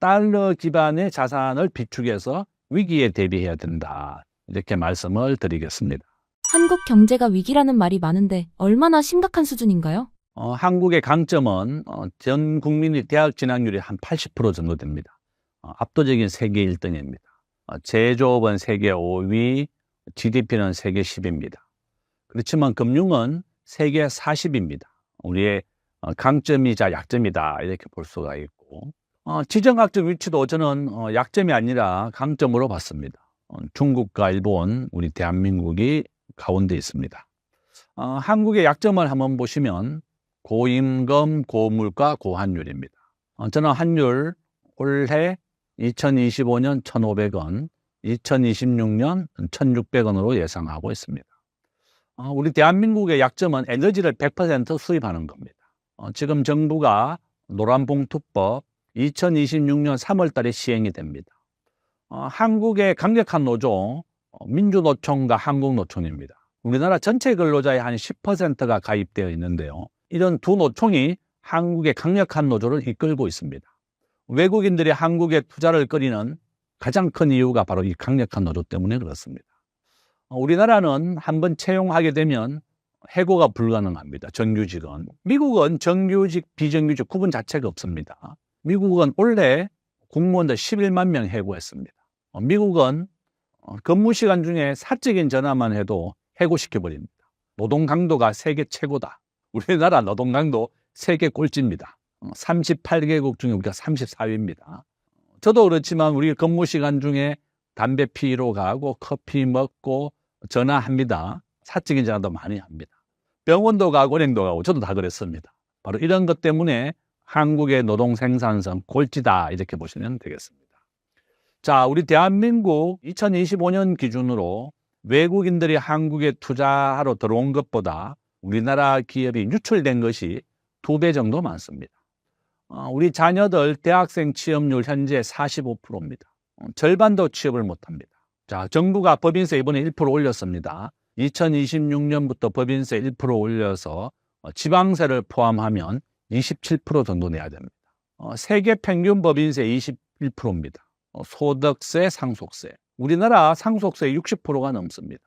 달러 기반의 자산을 비축해서 위기에 대비해야 된다. 이렇게 말씀을 드리겠습니다. 한국 경제가 위기라는 말이 많은데 얼마나 심각한 수준인가요? 한국의 강점은 전 국민이 대학 진학률이 한 80% 정도 됩니다. 압도적인 세계 1등입니다. 제조업은 세계 5위, GDP는 세계 10위입니다. 그렇지만 금융은 세계 40위입니다. 우리의 강점이자 약점이다 이렇게 볼 수가 있고 지정학적 위치도 저는 약점이 아니라 강점으로 봤습니다. 중국과 일본, 우리 대한민국이 가운데 있습니다. 한국의 약점을 한번 보시면 고임금, 고물가, 고환율입니다. 저는 환율 올해 2025년 1,500원, 2026년 1,600원으로 예상하고 있습니다. 우리 대한민국의 약점은 에너지를 100% 수입하는 겁니다. 지금 정부가 노란봉투법 2026년 3월 달에 시행이 됩니다. 한국의 강력한 노조, 민주노총과 한국노총입니다. 우리나라 전체 근로자의 한 10%가 가입되어 있는데요. 이런 두 노총이 한국의 강력한 노조를 이끌고 있습니다. 외국인들이 한국에 투자를 꺼리는 가장 큰 이유가 바로 이 강력한 노조 때문에 그렇습니다. 우리나라는 한번 채용하게 되면 해고가 불가능합니다. 정규직은. 미국은 정규직, 비정규직 구분 자체가 없습니다. 미국은 올해 공무원들 11만 명 해고했습니다. 미국은 근무 시간 중에 사적인 전화만 해도 해고시켜버립니다. 노동 강도가 세계 최고다. 우리나라 노동 강도 세계 꼴찌입니다. 38개국 중에 우리가 34위입니다. 저도 그렇지만 우리 근무 시간 중에 담배 피러 가고 커피 먹고 전화합니다. 사적인 전화도 많이 합니다. 병원도 가고 은행도 가고 저도 다 그랬습니다. 바로 이런 것 때문에 한국의 노동 생산성 꼴찌다 이렇게 보시면 되겠습니다. 자, 우리 대한민국 2025년 기준으로 외국인들이 한국에 투자하러 들어온 것보다 우리나라 기업이 유출된 것이 2배 정도 많습니다. 우리 자녀들 대학생 취업률 현재 45%입니다. 절반도 취업을 못합니다. 자, 정부가 법인세 이번에 1% 올렸습니다. 2026년부터 법인세 1% 올려서 지방세를 포함하면 27% 정도 내야 됩니다. 세계 평균 법인세 21%입니다. 소득세, 상속세. 우리나라 상속세 60%가 넘습니다.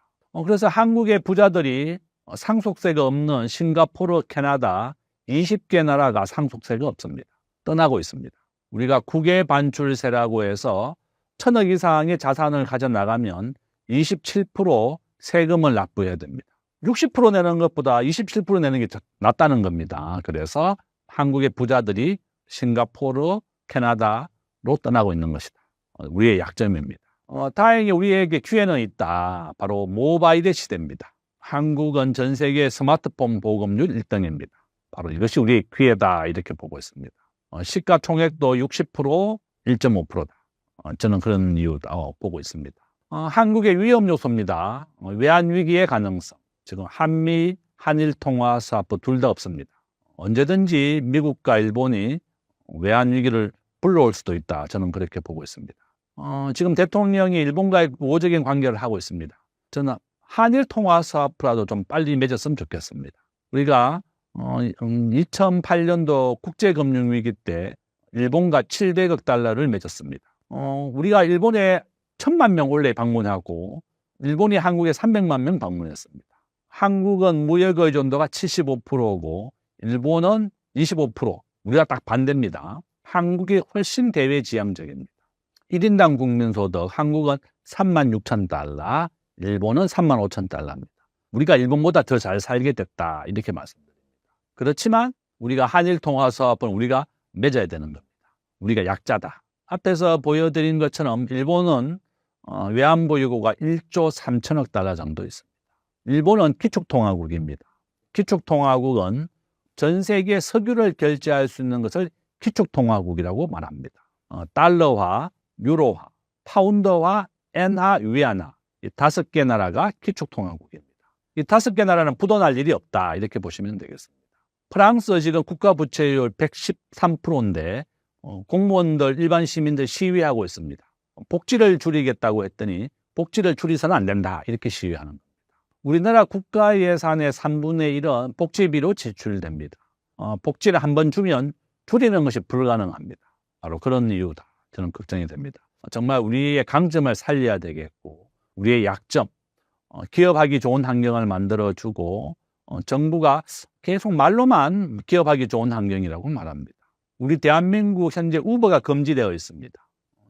그래서 한국의 부자들이 상속세가 없는 싱가포르, 캐나다 20개 나라가 상속세가 없습니다. 떠나고 있습니다. 우리가 국외 반출세라고 해서 1,000억 이상의 자산을 가져나가면 27% 세금을 납부해야 됩니다. 60% 내는 것보다 27% 내는 게 낫다는 겁니다. 그래서 한국의 부자들이 싱가포르, 캐나다로 떠나고 있는 것이다. 우리의 약점입니다. 다행히 우리에게 기회는 있다. 바로 모바일의 시대입니다. 한국은 전 세계 스마트폰 보급률 1등입니다. 바로 이것이 우리의 기회다 이렇게 보고 있습니다. 시가총액도 60%, 1.5%다. 저는 그런 이유다 보고 있습니다. 한국의 위험 요소입니다. 외환위기의 가능성. 지금 한미, 한일 통화 사업 둘 다 없습니다. 언제든지 미국과 일본이 외환위기를 불러올 수도 있다. 저는 그렇게 보고 있습니다. 지금 대통령이 일본과의 우호적인 관계를 하고 있습니다. 저는 한일 통화 사업이라도 좀 빨리 맺었으면 좋겠습니다. 우리가 2008년도 국제금융위기 때 일본과 700억 달러를 맺었습니다. 우리가 일본에 1,000만 명 원래 방문하고 일본이 한국에 300만 명 방문했습니다. 한국은 무역 의존도가 75%고 일본은 25%. 우리가 딱 반대입니다. 한국이 훨씬 대외지향적입니다. 1인당 국민소득 한국은 36,000달러, 일본은 35,000달러입니다. 우리가 일본보다 더 잘 살게 됐다 이렇게 말씀드립니다. 그렇지만 우리가 한일 통화 사업은 우리가 맺어야 되는 겁니다. 우리가 약자다. 앞에서 보여드린 것처럼 일본은 외환보 유고가 1조 3천억 달러 정도 있습니다. 일본은 기축통화국입니다. 기축통화국은 전 세계 석유를 결제할 수 있는 것을 기축통화국이라고 말합니다. 달러화, 유로화, 파운드화, 엔화, 위안화 이 5개 나라가 기축통화국입니다. 이 5개 나라는 부도날 일이 없다 이렇게 보시면 되겠습니다. 프랑스 지금 국가 부채율 113%인데 공무원들, 일반 시민들 시위하고 있습니다. 복지를 줄이겠다고 했더니 복지를 줄이서는 안 된다 이렇게 시위하는 겁니다. 우리나라 국가 예산의 3분의 1은 복지비로 지출됩니다. 복지를 한번 주면 줄이는 것이 불가능합니다. 바로 그런 이유다. 저는 걱정이 됩니다. 정말 우리의 강점을 살려야 되겠고 우리의 약점, 기업하기 좋은 환경을 만들어주고 정부가 계속 말로만 기업하기 좋은 환경이라고 말합니다. 우리 대한민국 현재 우버가 금지되어 있습니다.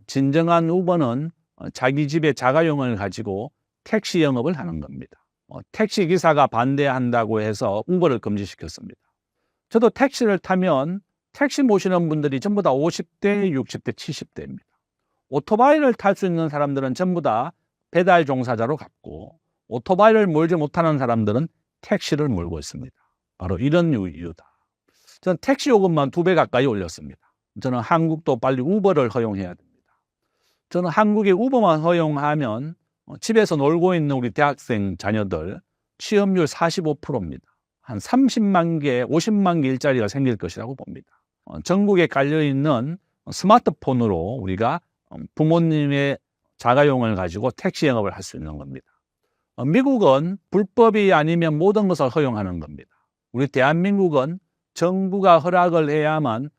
진정한 우버는 자기 집에 자가용을 가지고 택시 영업을 하는 겁니다. 택시 기사가 반대한다고 해서 우버를 금지시켰습니다. 저도 택시를 타면 택시 모시는 분들이 전부 다 50대, 60대, 70대입니다. 오토바이를 탈 수 있는 사람들은 전부 다 배달 종사자로 갔고 오토바이를 몰지 못하는 사람들은 택시를 몰고 있습니다. 바로 이런 이유다. 저는 택시 요금만 2배 가까이 올렸습니다. 저는 한국도 빨리 우버를 허용해야 됩니다. 저는 한국에 우버만 허용하면 집에서 놀고 있는 우리 대학생 자녀들 취업률 45%입니다. 한 30만 개, 50만 개 일자리가 생길 것이라고 봅니다. 전국에 깔려있는 스마트폰으로 우리가 부모님의 자가용을 가지고 택시 영업을 할 수 있는 겁니다. 미국은 불법이 아니면 모든 것을 허용하는 겁니다. 우리 대한민국은 정부가 허락을 해야만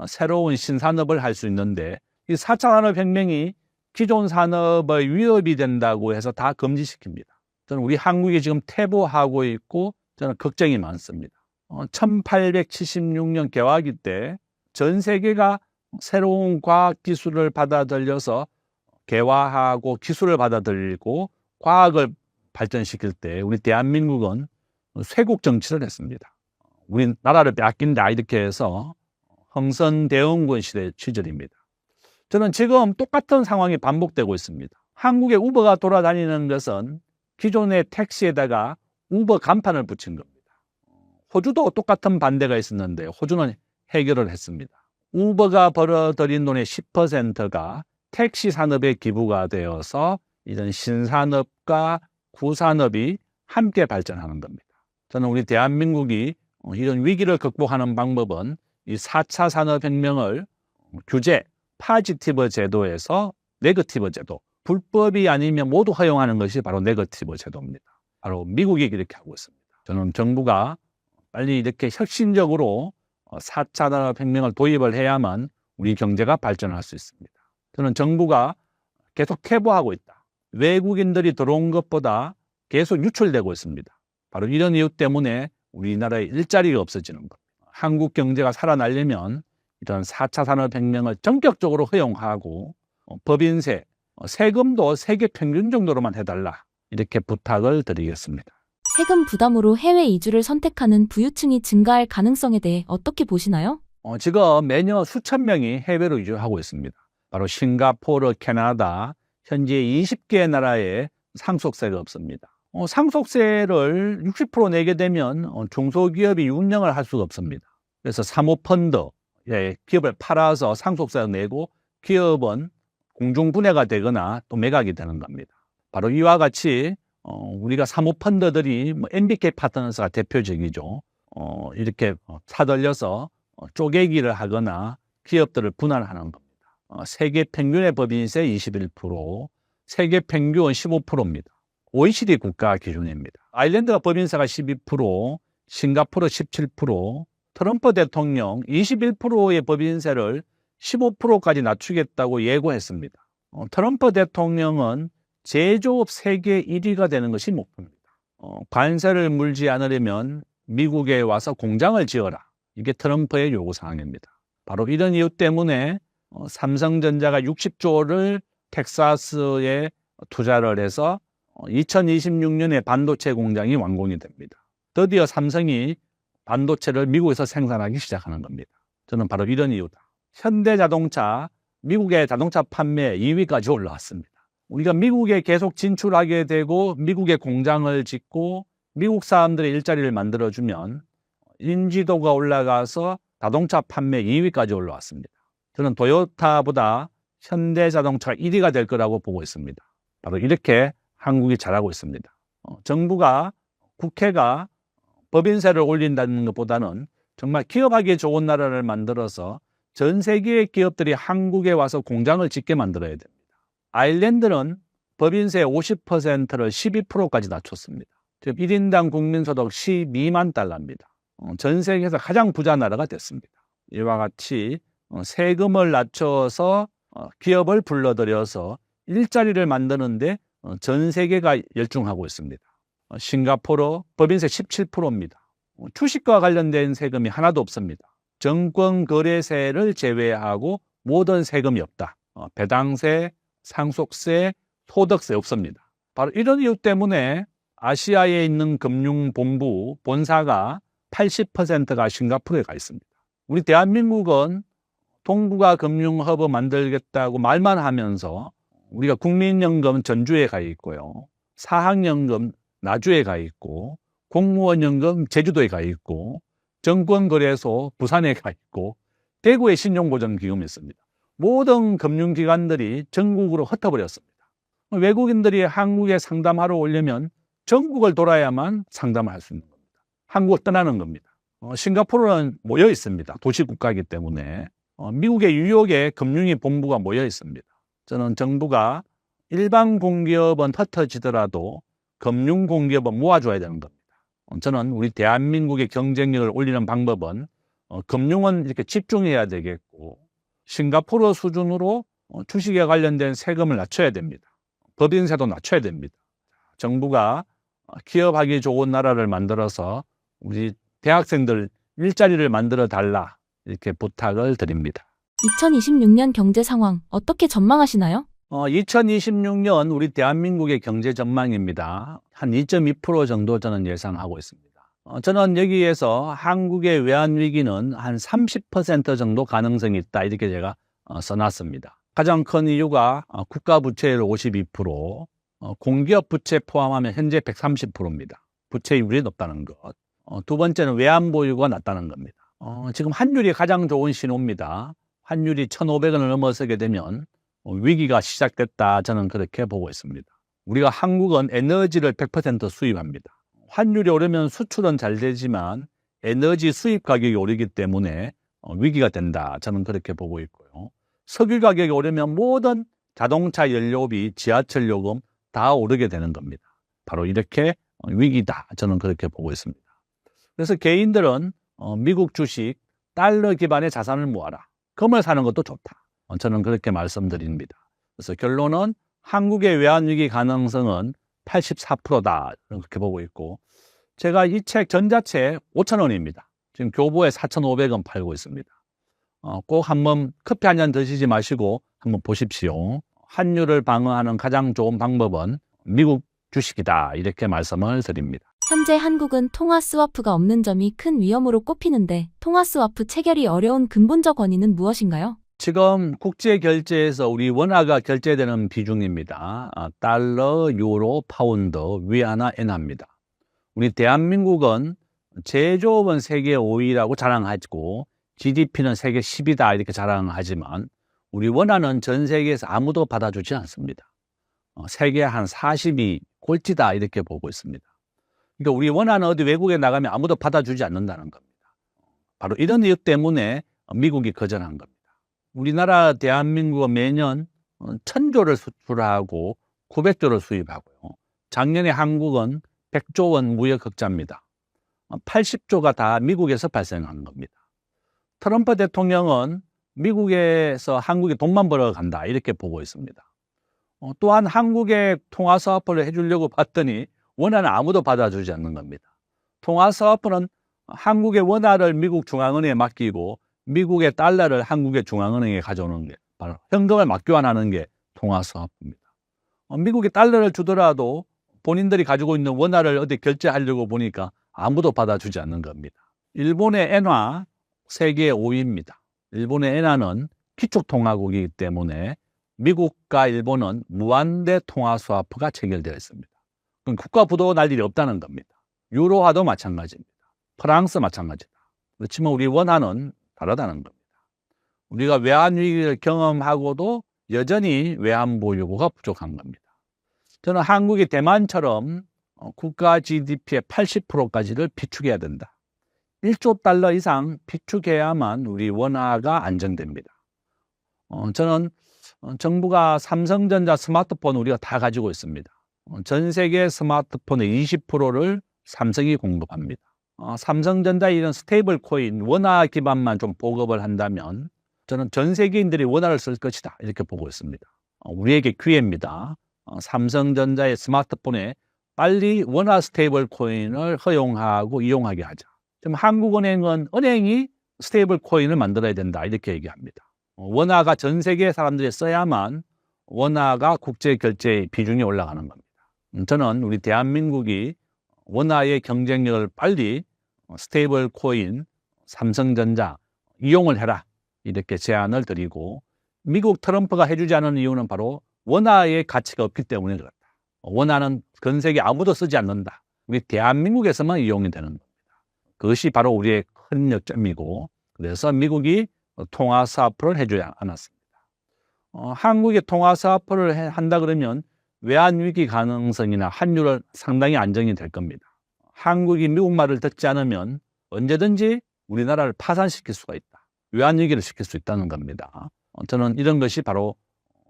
새로운 신산업을 할 수 있는데 이 4차 산업혁명이 기존 산업의 위협이 된다고 해서 다 금지시킵니다. 저는 우리 한국이 지금 퇴보하고 있고 저는 걱정이 많습니다. 1876년 개화기 때 전 세계가 새로운 과학 기술을 받아들여서 개화하고 기술을 받아들이고 과학을 발전시킬 때 우리 대한민국은 쇄국 정치를 했습니다. 우리 나라를 빼앗긴다 이렇게 해서 흥선대원군 시대 시절입니다. 저는 지금 똑같은 상황이 반복되고 있습니다. 한국에 우버가 돌아다니는 것은 기존의 택시에다가 우버 간판을 붙인 겁니다. 호주도 똑같은 반대가 있었는데 호주는 해결을 했습니다. 우버가 벌어들인 돈의 10%가 택시 산업에 기부가 되어서 이런 신산업과 구산업이 함께 발전하는 겁니다. 저는 우리 대한민국이 이런 위기를 극복하는 방법은 이 4차 산업혁명을 규제, 파지티브 제도에서 네거티브 제도, 불법이 아니면 모두 허용하는 것이 바로 네거티브 제도입니다. 바로 미국이 이렇게 하고 있습니다. 저는 정부가 빨리 이렇게 혁신적으로 4차 산업혁명을 도입을 해야만 우리 경제가 발전할 수 있습니다. 저는 정부가 계속 퇴보하고 있다. 외국인들이 들어온 것보다 계속 유출되고 있습니다. 바로 이런 이유 때문에 우리나라의 일자리가 없어지는 겁니다. 한국 경제가 살아나려면 이런 4차 산업혁명을 전격적으로 허용하고 법인세, 세금도 세계 평균 정도로만 해달라 이렇게 부탁을 드리겠습니다. 세금 부담으로 해외 이주를 선택하는 부유층이 증가할 가능성에 대해 어떻게 보시나요? 지금 매년 수천 명이 해외로 이주하고 있습니다. 바로 싱가포르, 캐나다, 현재 20개 나라에 상속세가 없습니다. 상속세를 60% 내게 되면 중소기업이 운영을 할 수가 없습니다. 그래서 사모펀드, 기업을 팔아서 상속세를 내고 기업은 공중분해가 되거나 또 매각이 되는 겁니다. 바로 이와 같이 우리가 사모펀드들이 MBK 파트너스가 대표적이죠. 이렇게 사들려서 쪼개기를 하거나 기업들을 분할하는 겁니다. 세계 평균의 법인세 21%, 세계 평균은 15%입니다. OECD 국가 기준입니다. 아일랜드가 법인세가 12%, 싱가포르 17%, 트럼프 대통령 21%의 법인세를 15%까지 낮추겠다고 예고했습니다. 트럼프 대통령은 제조업 세계 1위가 되는 것이 목표입니다. 관세를 물지 않으려면 미국에 와서 공장을 지어라. 이게 트럼프의 요구사항입니다. 바로 이런 이유 때문에 삼성전자가 60조를 텍사스에 투자를 해서 2026년에 반도체 공장이 완공이 됩니다. 드디어 삼성이 반도체를 미국에서 생산하기 시작하는 겁니다. 저는 바로 이런 이유다. 현대자동차, 미국의 자동차 판매 2위까지 올라왔습니다. 우리가 미국에 계속 진출하게 되고 미국에 공장을 짓고 미국 사람들의 일자리를 만들어주면 인지도가 올라가서 자동차 판매 2위까지 올라왔습니다. 저는 토요타보다 현대자동차가 1위가 될 거라고 보고 있습니다. 바로 이렇게 한국이 잘하고 있습니다. 정부가, 국회가 법인세를 올린다는 것보다는 정말 기업하기 좋은 나라를 만들어서 전 세계의 기업들이 한국에 와서 공장을 짓게 만들어야 됩니다. 아일랜드는 법인세 50%를 12%까지 낮췄습니다. 즉 1인당 국민소득 12만 달러입니다. 전 세계에서 가장 부자 나라가 됐습니다. 이와 같이 세금을 낮춰서 기업을 불러들여서 일자리를 만드는데 전 세계가 열중하고 있습니다. 싱가포르 법인세 17%입니다. 주식과 관련된 세금이 하나도 없습니다. 정권거래세를 제외하고 모든 세금이 없다. 배당세, 상속세, 소득세 없습니다. 바로 이런 이유 때문에 아시아에 있는 금융본부 본사가 80%가 싱가포르에 가 있습니다. 우리 대한민국은 동북아 금융허브 만들겠다고 말만 하면서 우리가 국민연금 전주에 가 있고요. 사학연금 나주에 가 있고 공무원연금 제주도에 가 있고 정권거래소 부산에 가 있고 대구에 신용보전기금이 있습니다. 모든 금융기관들이 전국으로 흩어버렸습니다. 외국인들이 한국에 상담하러 오려면 전국을 돌아야만 상담을 할 수 있는 겁니다. 한국을 떠나는 겁니다. 싱가포르는 모여 있습니다. 도시국가이기 때문에. 미국의 뉴욕에 금융위 본부가 모여 있습니다. 저는 정부가 일반 공기업은 흩어지더라도 금융 공기업은 모아줘야 되는 겁니다. 저는 우리 대한민국의 경쟁력을 올리는 방법은 금융은 이렇게 집중해야 되겠고 싱가포르 수준으로 주식에 관련된 세금을 낮춰야 됩니다. 법인세도 낮춰야 됩니다. 정부가 기업하기 좋은 나라를 만들어서 우리 대학생들 일자리를 만들어 달라 이렇게 부탁을 드립니다. 2026년 경제 상황 어떻게 전망하시나요? 2026년 우리 대한민국의 경제 전망입니다. 한 2.2% 정도 저는 예상하고 있습니다. 저는 여기에서 한국의 외환 위기는 한 30% 정도 가능성이 있다 이렇게 제가 써놨습니다. 가장 큰 이유가 국가 부채율 52%, 공기업 부채 포함하면 현재 130%입니다. 부채율이 높다는 것. 두 번째는 외환 보유고가 낮다는 겁니다. 지금 환율이 가장 좋은 신호입니다. 환율이 1,500원을 넘어서게 되면 위기가 시작됐다 저는 그렇게 보고 있습니다. 우리가 한국은 에너지를 100% 수입합니다. 환율이 오르면 수출은 잘 되지만 에너지 수입 가격이 오르기 때문에 위기가 된다 저는 그렇게 보고 있고요. 석유 가격이 오르면 모든 자동차 연료비, 지하철 요금 다 오르게 되는 겁니다. 바로 이렇게 위기다 저는 그렇게 보고 있습니다. 그래서 개인들은 미국 주식, 달러 기반의 자산을 모아라. 금을 사는 것도 좋다. 저는 그렇게 말씀드립니다. 그래서 결론은 한국의 외환위기 가능성은 84%다 이렇게 보고 있고 제가 이 책 전자책 5,000원입니다. 지금 교보에 4,500원 팔고 있습니다. 꼭 한번 커피 한 잔 드시지 마시고 한번 보십시오. 환율을 방어하는 가장 좋은 방법은 미국 주식이다 이렇게 말씀을 드립니다. 현재 한국은 통화 스와프가 없는 점이 큰 위험으로 꼽히는데 통화 스와프 체결이 어려운 근본적 원인은 무엇인가요? 지금 국제 결제에서 우리 원화가 결제되는 비중입니다. 달러, 유로, 파운드, 위안화, 엔화입니다. 우리 대한민국은 제조업은 세계 5위라고 자랑하고 GDP는 세계 10위다 이렇게 자랑하지만 우리 원화는 전 세계에서 아무도 받아주지 않습니다. 세계 한 40위 꼴찌다 이렇게 보고 있습니다. 그러니까 우리 원화는 어디 외국에 나가면 아무도 받아주지 않는다는 겁니다. 바로 이런 이유 때문에 미국이 거절한 겁니다. 우리나라 대한민국은 매년 1,000조를 수출하고 900조를 수입하고요. 작년에 한국은 100조 원 무역 흑자입니다. 80조가 다 미국에서 발생한 겁니다. 트럼프 대통령은 미국에서 한국에 돈만 벌어 간다 이렇게 보고 있습니다. 또한 한국에 통화사업부를 해주려고 봤더니 원화는 아무도 받아주지 않는 겁니다. 통화사업부는 한국의 원화를 미국 중앙은행에 맡기고 미국의 달러를 한국의 중앙은행에 가져오는 게 바로 현금을 맞교환하는 게 통화사업부입니다. 미국이 달러를 주더라도 본인들이 가지고 있는 원화를 어디 결제하려고 보니까 아무도 받아주지 않는 겁니다. 일본의 엔화 세계 5위입니다. 일본의 엔화는 기축통화국이기 때문에 미국과 일본은 무한대 통화 스와프가 체결되어 있습니다. 그럼 국가 부도 날 일이 없다는 겁니다. 유로화도 마찬가지입니다. 프랑스 마찬가지다. 그렇지만 우리 원화는 다르다는 겁니다. 우리가 외환 위기를 경험하고도 여전히 외환 보유고가 부족한 겁니다. 저는 한국이 대만처럼 국가 GDP의 80%까지를 비축해야 된다. 1조 달러 이상 비축해야만 우리 원화가 안정됩니다. 저는 정부가 삼성전자 스마트폰 우리가 다 가지고 있습니다. 전 세계 스마트폰의 20%를 삼성이 공급합니다. 삼성전자 이런 스테이블 코인, 원화 기반만 좀 보급을 한다면 저는 전 세계인들이 원화를 쓸 것이다 이렇게 보고 있습니다. 우리에게 기회입니다. 삼성전자의 스마트폰에 빨리 원화 스테이블 코인을 허용하고 이용하게 하자. 지금 한국은행은 은행이 스테이블 코인을 만들어야 된다 이렇게 얘기합니다. 원화가 전 세계 사람들이 써야만 원화가 국제 결제의 비중이 올라가는 겁니다. 저는 우리 대한민국이 원화의 경쟁력을 빨리 스테이블 코인, 삼성전자 이용을 해라 이렇게 제안을 드리고, 미국 트럼프가 해주지 않은 이유는 바로 원화의 가치가 없기 때문에 그렇다. 원화는 전 세계 아무도 쓰지 않는다. 우리 대한민국에서만 이용이 되는 겁니다. 그것이 바로 우리의 큰 역점이고, 그래서 미국이 통화 스와프를 해주지 않았습니다. 한국이 통화 스와프를 한다 그러면 외환 위기 가능성이나 환율은 상당히 안정이 될 겁니다. 한국이 미국 말을 듣지 않으면 언제든지 우리나라를 파산시킬 수가 있다. 외환 위기를 시킬 수 있다는 겁니다. 저는 이런 것이 바로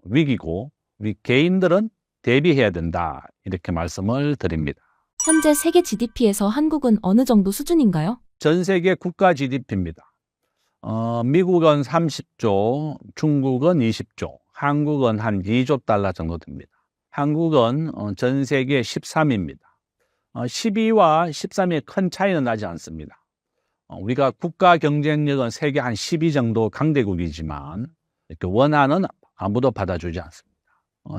위기고 우리 개인들은 대비해야 된다 이렇게 말씀을 드립니다. 현재 세계 GDP에서 한국은 어느 정도 수준인가요? 전 세계 국가 GDP입니다. 미국은 30조, 중국은 20조, 한국은 한 2조 달러 정도 됩니다. 한국은 전 세계 13위입니다. 12위와 13위의 큰 차이는 나지 않습니다. 우리가 국가 경쟁력은 세계 한 10위 정도 강대국이지만 이렇게 원화는 아무도 받아주지 않습니다.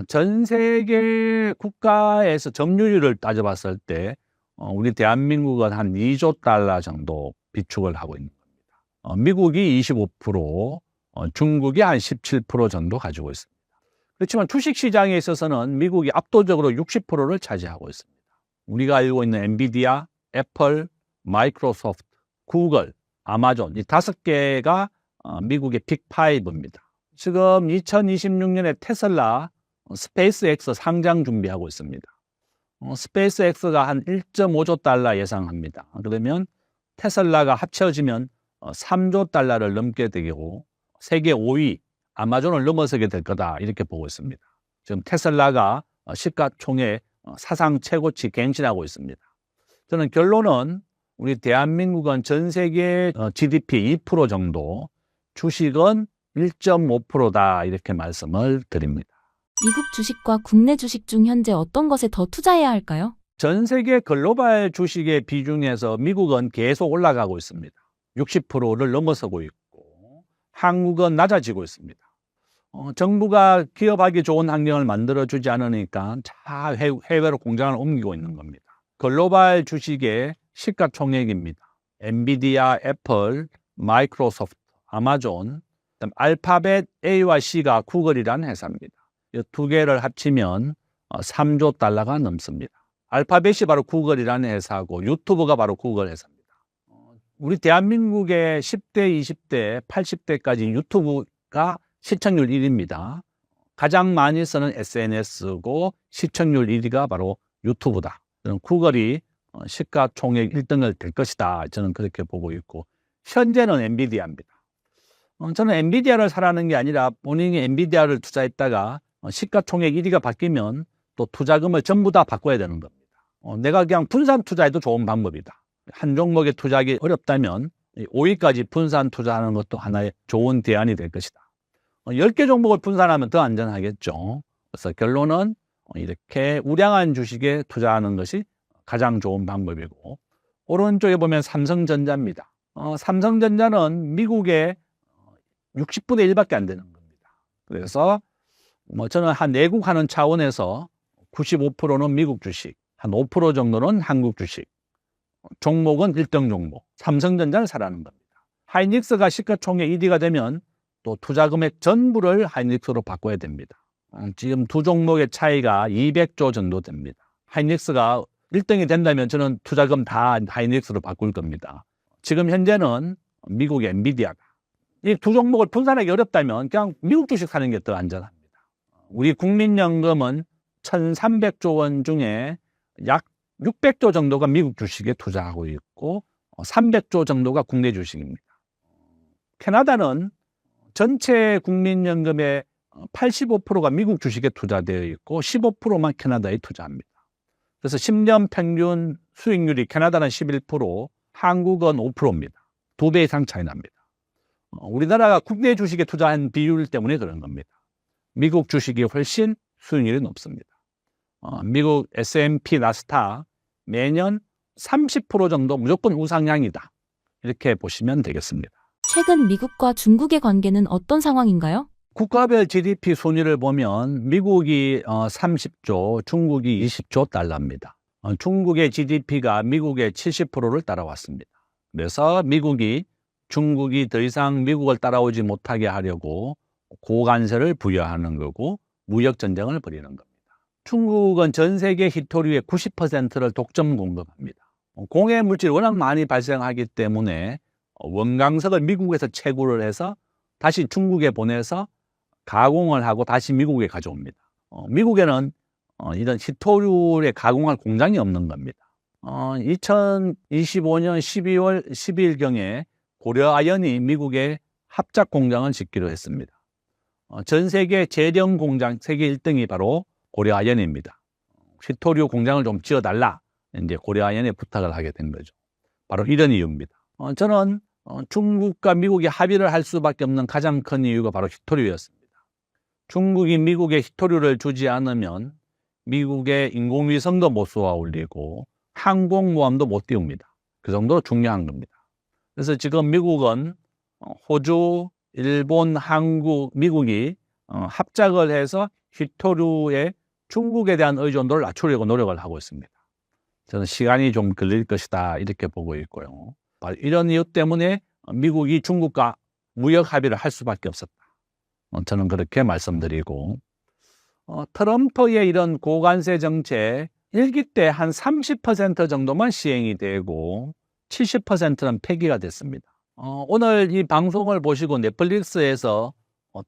전 세계 국가에서 점유율을 따져봤을 때 우리 대한민국은 한 2조 달러 정도 비축을 하고 있는 겁니다. 미국이 25%, 중국이 한 17% 정도 가지고 있습니다. 그렇지만 주식시장에 있어서는 미국이 압도적으로 60%를 차지하고 있습니다. 우리가 알고 있는 엔비디아, 애플, 마이크로소프트, 구글, 아마존 이 5개가 미국의 빅5입니다. 지금 2026년에 테슬라, 스페이스X 상장 준비하고 있습니다. 스페이스X가 한 1.5조 달러 예상합니다. 그러면 테슬라가 합쳐지면 3조 달러를 넘게 되고 세계 5위 아마존을 넘어서게 될 거다 이렇게 보고 있습니다. 지금 테슬라가 시가총액 사상 최고치 갱신하고 있습니다. 저는 결론은 우리 대한민국은 전 세계 GDP 2% 정도, 주식은 1.5%다 이렇게 말씀을 드립니다. 미국 주식과 국내 주식 중 현재 어떤 것에 더 투자해야 할까요? 전 세계 글로벌 주식의 비중에서 미국은 계속 올라가고 있습니다. 60%를 넘어서고 있고 한국은 낮아지고 있습니다. 정부가 기업하기 좋은 환경을 만들어주지 않으니까 다 해외로 공장을 옮기고 있는 겁니다. 글로벌 주식의 시가총액입니다. 엔비디아, 애플, 마이크로소프트, 아마존, 그다음 알파벳 A와 C가 구글이라는 회사입니다. 이 두 개를 합치면 3조 달러가 넘습니다. 알파벳이 바로 구글이라는 회사고 유튜브가 바로 구글 회사입니다. 우리 대한민국의 10대, 20대, 80대까지 유튜브가 시청률 1위입니다. 가장 많이 쓰는 SNS고 시청률 1위가 바로 유튜브다. 저는 구글이 시가총액 1등을 될 것이다. 저는 그렇게 보고 있고 현재는 엔비디아입니다. 저는 엔비디아를 사라는 게 아니라 본인이 엔비디아를 투자했다가 시가총액 1위가 바뀌면 또 투자금을 전부 다 바꿔야 되는 겁니다. 내가 그냥 분산 투자해도 좋은 방법이다. 한 종목에 투자하기 어렵다면 5위까지 분산 투자하는 것도 하나의 좋은 대안이 될 것이다. 10개 종목을 분산하면 더 안전하겠죠. 그래서 결론은 이렇게 우량한 주식에 투자하는 것이 가장 좋은 방법이고, 오른쪽에 보면 삼성전자입니다. 삼성전자는 미국의 60분의 1밖에 안 되는 겁니다. 그래서 저는 한 내국하는 차원에서 95%는 미국 주식, 한 5% 정도는 한국 주식, 종목은 1등 종목, 삼성전자를 사라는 겁니다. 하이닉스가 시가총액 1위가 되면 또 투자 금액 전부를 하이닉스로 바꿔야 됩니다. 지금 두 종목의 차이가 200조 정도 됩니다. 하이닉스가 1등이 된다면 저는 투자금 다 하이닉스로 바꿀 겁니다. 지금 현재는 미국의 엔비디아가 이 두 종목을 분산하기 어렵다면 그냥 미국 주식 사는 게 더 안전합니다. 우리 국민연금은 1,300조 원 중에 약 600조 정도가 미국 주식에 투자하고 있고 300조 정도가 국내 주식입니다. 캐나다는 전체 국민연금의 85%가 미국 주식에 투자되어 있고 15%만 캐나다에 투자합니다. 그래서 10년 평균 수익률이 캐나다는 11%, 한국은 5%입니다. 2배 이상 차이 납니다. 우리나라가 국내 주식에 투자한 비율 때문에 그런 겁니다. 미국 주식이 훨씬 수익률이 높습니다. 미국 S&P 나스닥 매년 30% 정도 무조건 우상향이다. 이렇게 보시면 되겠습니다. 최근 미국과 중국의 관계는 어떤 상황인가요? 국가별 GDP 순위를 보면 미국이 30조, 중국이 20조 달러입니다. 중국의 GDP가 미국의 70%를 따라왔습니다. 그래서 중국이 더 이상 미국을 따라오지 못하게 하려고 고관세를 부여하는 거고 무역 전쟁을 벌이는 겁니다. 중국은 전 세계 히토류의 90%를 독점 공급합니다. 공해 물질이 워낙 많이 발생하기 때문에 원광석을 미국에서 채굴을 해서 다시 중국에 보내서 가공을 하고 다시 미국에 가져옵니다. 미국에는 이런 히토류의 가공할 공장이 없는 겁니다. 2025년 12월 12일경에 고려아연이 미국에 합작 공장을 짓기로 했습니다. 전 세계 제련 공장 세계 1등이 바로 고려아연입니다. 히토류 공장을 좀 지어달라 이제 고려아연에 부탁을 하게 된 거죠. 바로 이런 이유입니다. 저는 중국과 미국이 합의를 할 수밖에 없는 가장 큰 이유가 바로 히토류였습니다. 중국이 미국에 히토류를 주지 않으면 미국의 인공위성도 못 쏘아 올리고 항공모함도 못 띄웁니다. 그 정도로 중요한 겁니다. 그래서 지금 미국은 호주, 일본, 한국, 미국이 합작을 해서 히토류의 중국에 대한 의존도를 낮추려고 노력을 하고 있습니다. 저는 시간이 좀 걸릴 것이다 이렇게 보고 있고요. 이런 이유 때문에 미국이 중국과 무역 합의를 할 수밖에 없었다. 저는 그렇게 말씀드리고 트럼프의 이런 고관세 정책 1기 때 한 30% 정도만 시행이 되고 70%는 폐기가 됐습니다. 오늘 이 방송을 보시고 넷플릭스에서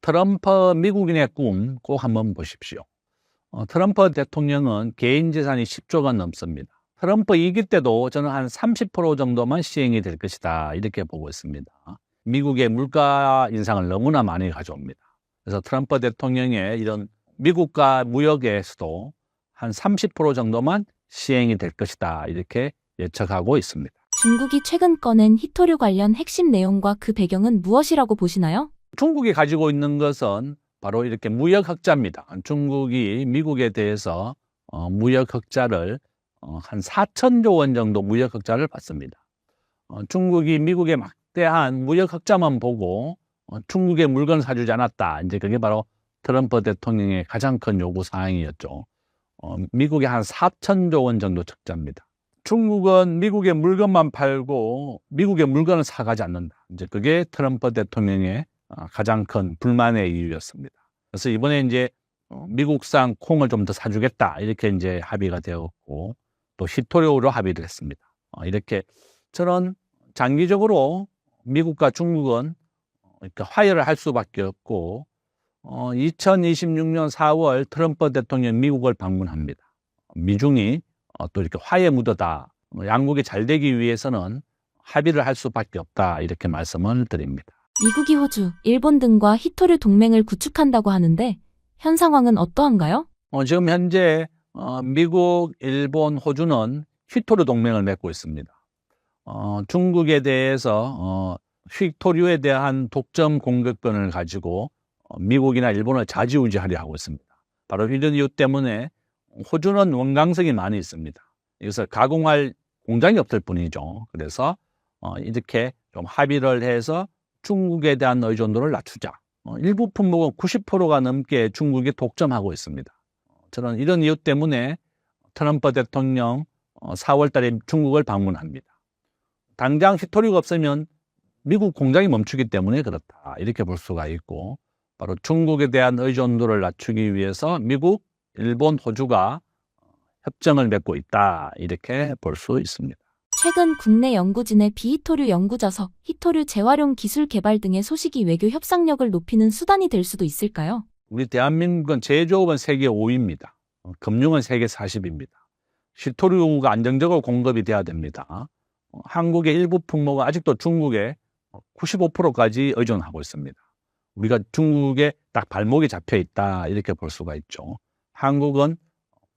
트럼프 미국인의 꿈 꼭 한번 보십시오. 트럼프 대통령은 개인 재산이 10조가 넘습니다. 트럼프 2기 때도 저는 한 30% 정도만 시행이 될 것이다 이렇게 보고 있습니다. 미국의 물가 인상을 너무나 많이 가져옵니다. 그래서 트럼프 대통령의 이런 미국과 무역에서도 한 30% 정도만 시행이 될 것이다 이렇게 예측하고 있습니다. 중국이 최근 꺼낸 히토류 관련 핵심 내용과 그 배경은 무엇이라고 보시나요? 중국이 가지고 있는 것은 바로 이렇게 무역 흑자입니다. 중국이 미국에 대해서 무역 흑자를 한 4천조 원 정도 무역 흑자를 받습니다. 중국이 미국의 막대한 무역 흑자만 보고 중국의 물건을 사주지 않았다. 이제 그게 바로 트럼프 대통령의 가장 큰 요구 사항이었죠. 미국에 한 4천조 원 정도 적자입니다. 중국은 미국의 물건만 팔고 미국의 물건을 사가지 않는다. 이제 그게 트럼프 대통령의 가장 큰 불만의 이유였습니다. 그래서 이번에 이제 미국산 콩을 좀 더 사주겠다 이렇게 이제 합의가 되었고 또 히토류로 합의를 했습니다. 이렇게 저는 장기적으로 미국과 중국은 그러니까 화해를 할 수밖에 없고 2026년 4월 트럼프 대통령 미국을 방문합니다. 미중이 또 이렇게 화해 무드다. 양국이 잘 되기 위해서는 합의를 할 수밖에 없다. 이렇게 말씀을 드립니다. 미국이 호주, 일본 등과 히토류 동맹을 구축한다고 하는데 현 상황은 어떠한가요? 지금 현재 미국, 일본, 호주는 히토류 동맹을 맺고 있습니다. 중국에 대해서 히토류에 대한 독점 공급권을 가지고 미국이나 일본을 좌지우지하려 하고 있습니다. 바로 이런 이유 때문에 호주는 원광석이 많이 있습니다. 이것을 가공할 공장이 없을 뿐이죠. 그래서 이렇게 좀 합의를 해서 중국에 대한 의존도를 낮추자. 일부 품목은 90%가 넘게 중국이 독점하고 있습니다. 저는 이런 이유 때문에 트럼프 대통령 4월 달에 중국을 방문합니다. 당장 히토류가 없으면 미국 공장이 멈추기 때문에 그렇다. 이렇게 볼 수가 있고, 바로 중국에 대한 의존도를 낮추기 위해서 미국, 일본, 호주가 협정을 맺고 있다. 이렇게 볼 수 있습니다. 최근 국내 연구진의 비히토류 연구자석, 히토류 재활용 기술 개발 등의 소식이 외교 협상력을 높이는 수단이 될 수도 있을까요? 우리 대한민국은 제조업은 세계 5위입니다. 금융은 세계 40위입니다. 히토류가 안정적으로 공급이 돼야 됩니다. 한국의 일부 품목은 아직도 중국에 95%까지 의존하고 있습니다. 우리가 중국에 딱 발목이 잡혀 있다. 이렇게 볼 수가 있죠. 한국은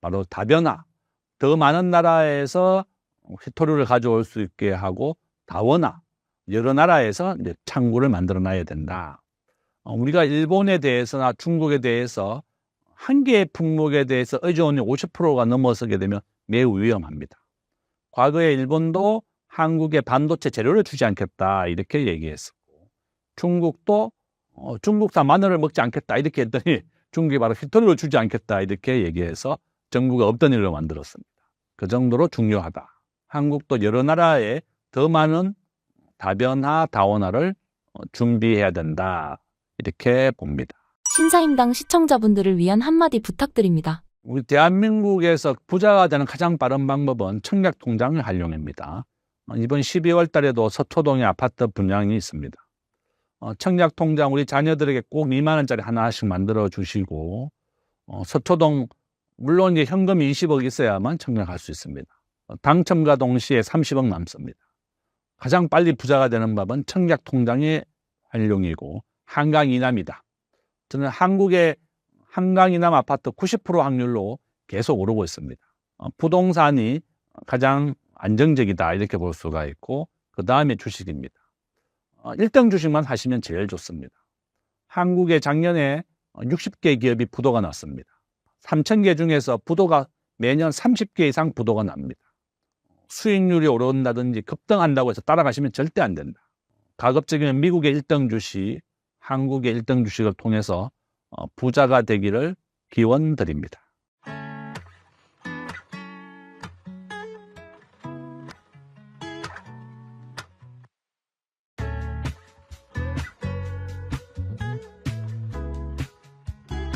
바로 다변화, 더 많은 나라에서 히토류를 가져올 수 있게 하고 다원화, 여러 나라에서 이제 창구를 만들어 놔야 된다. 우리가 일본에 대해서나 중국에 대해서 한 개의 품목에 대해서 의존이 50%가 넘어서게 되면 매우 위험합니다. 과거에 일본도 한국에 반도체 재료를 주지 않겠다 이렇게 얘기했었고, 중국도 중국산 마늘을 먹지 않겠다 이렇게 했더니 중국이 바로 히토류를 주지 않겠다 이렇게 얘기해서 정부가 없던 일로 만들었습니다. 그 정도로 중요하다. 한국도 여러 나라에 더 많은 다변화, 다원화를 준비해야 된다. 이렇게 봅니다. 신사임당 시청자분들을 위한 한마디 부탁드립니다. 우리 대한민국에서 부자가 되는 가장 빠른 방법은 청약통장을 활용입니다. 이번 12월 달에도 서초동에 아파트 분양이 있습니다. 청약통장 우리 자녀들에게 꼭 2만 원짜리 하나씩 만들어 주시고, 서초동 물론 이제 현금이 20억 있어야만 청약할 수 있습니다. 당첨과 동시에 30억 남습니다. 가장 빨리 부자가 되는 법은 청약통장의 활용이고 한강 이남이다. 저는 한국의 한강 이남 아파트 90% 확률로 계속 오르고 있습니다. 부동산이 가장 안정적이다 이렇게 볼 수가 있고, 그 다음에 주식입니다. 1등 주식만 하시면 제일 좋습니다. 한국에 작년에 60개 기업이 부도가 났습니다. 3,000개 중에서 부도가 매년 30개 이상 부도가 납니다. 수익률이 오른다든지 급등한다고 해서 따라가시면 절대 안 된다. 가급적이면 미국의 1등 주식, 한국의 1등 주식을 통해서 부자가 되기를 기원드립니다.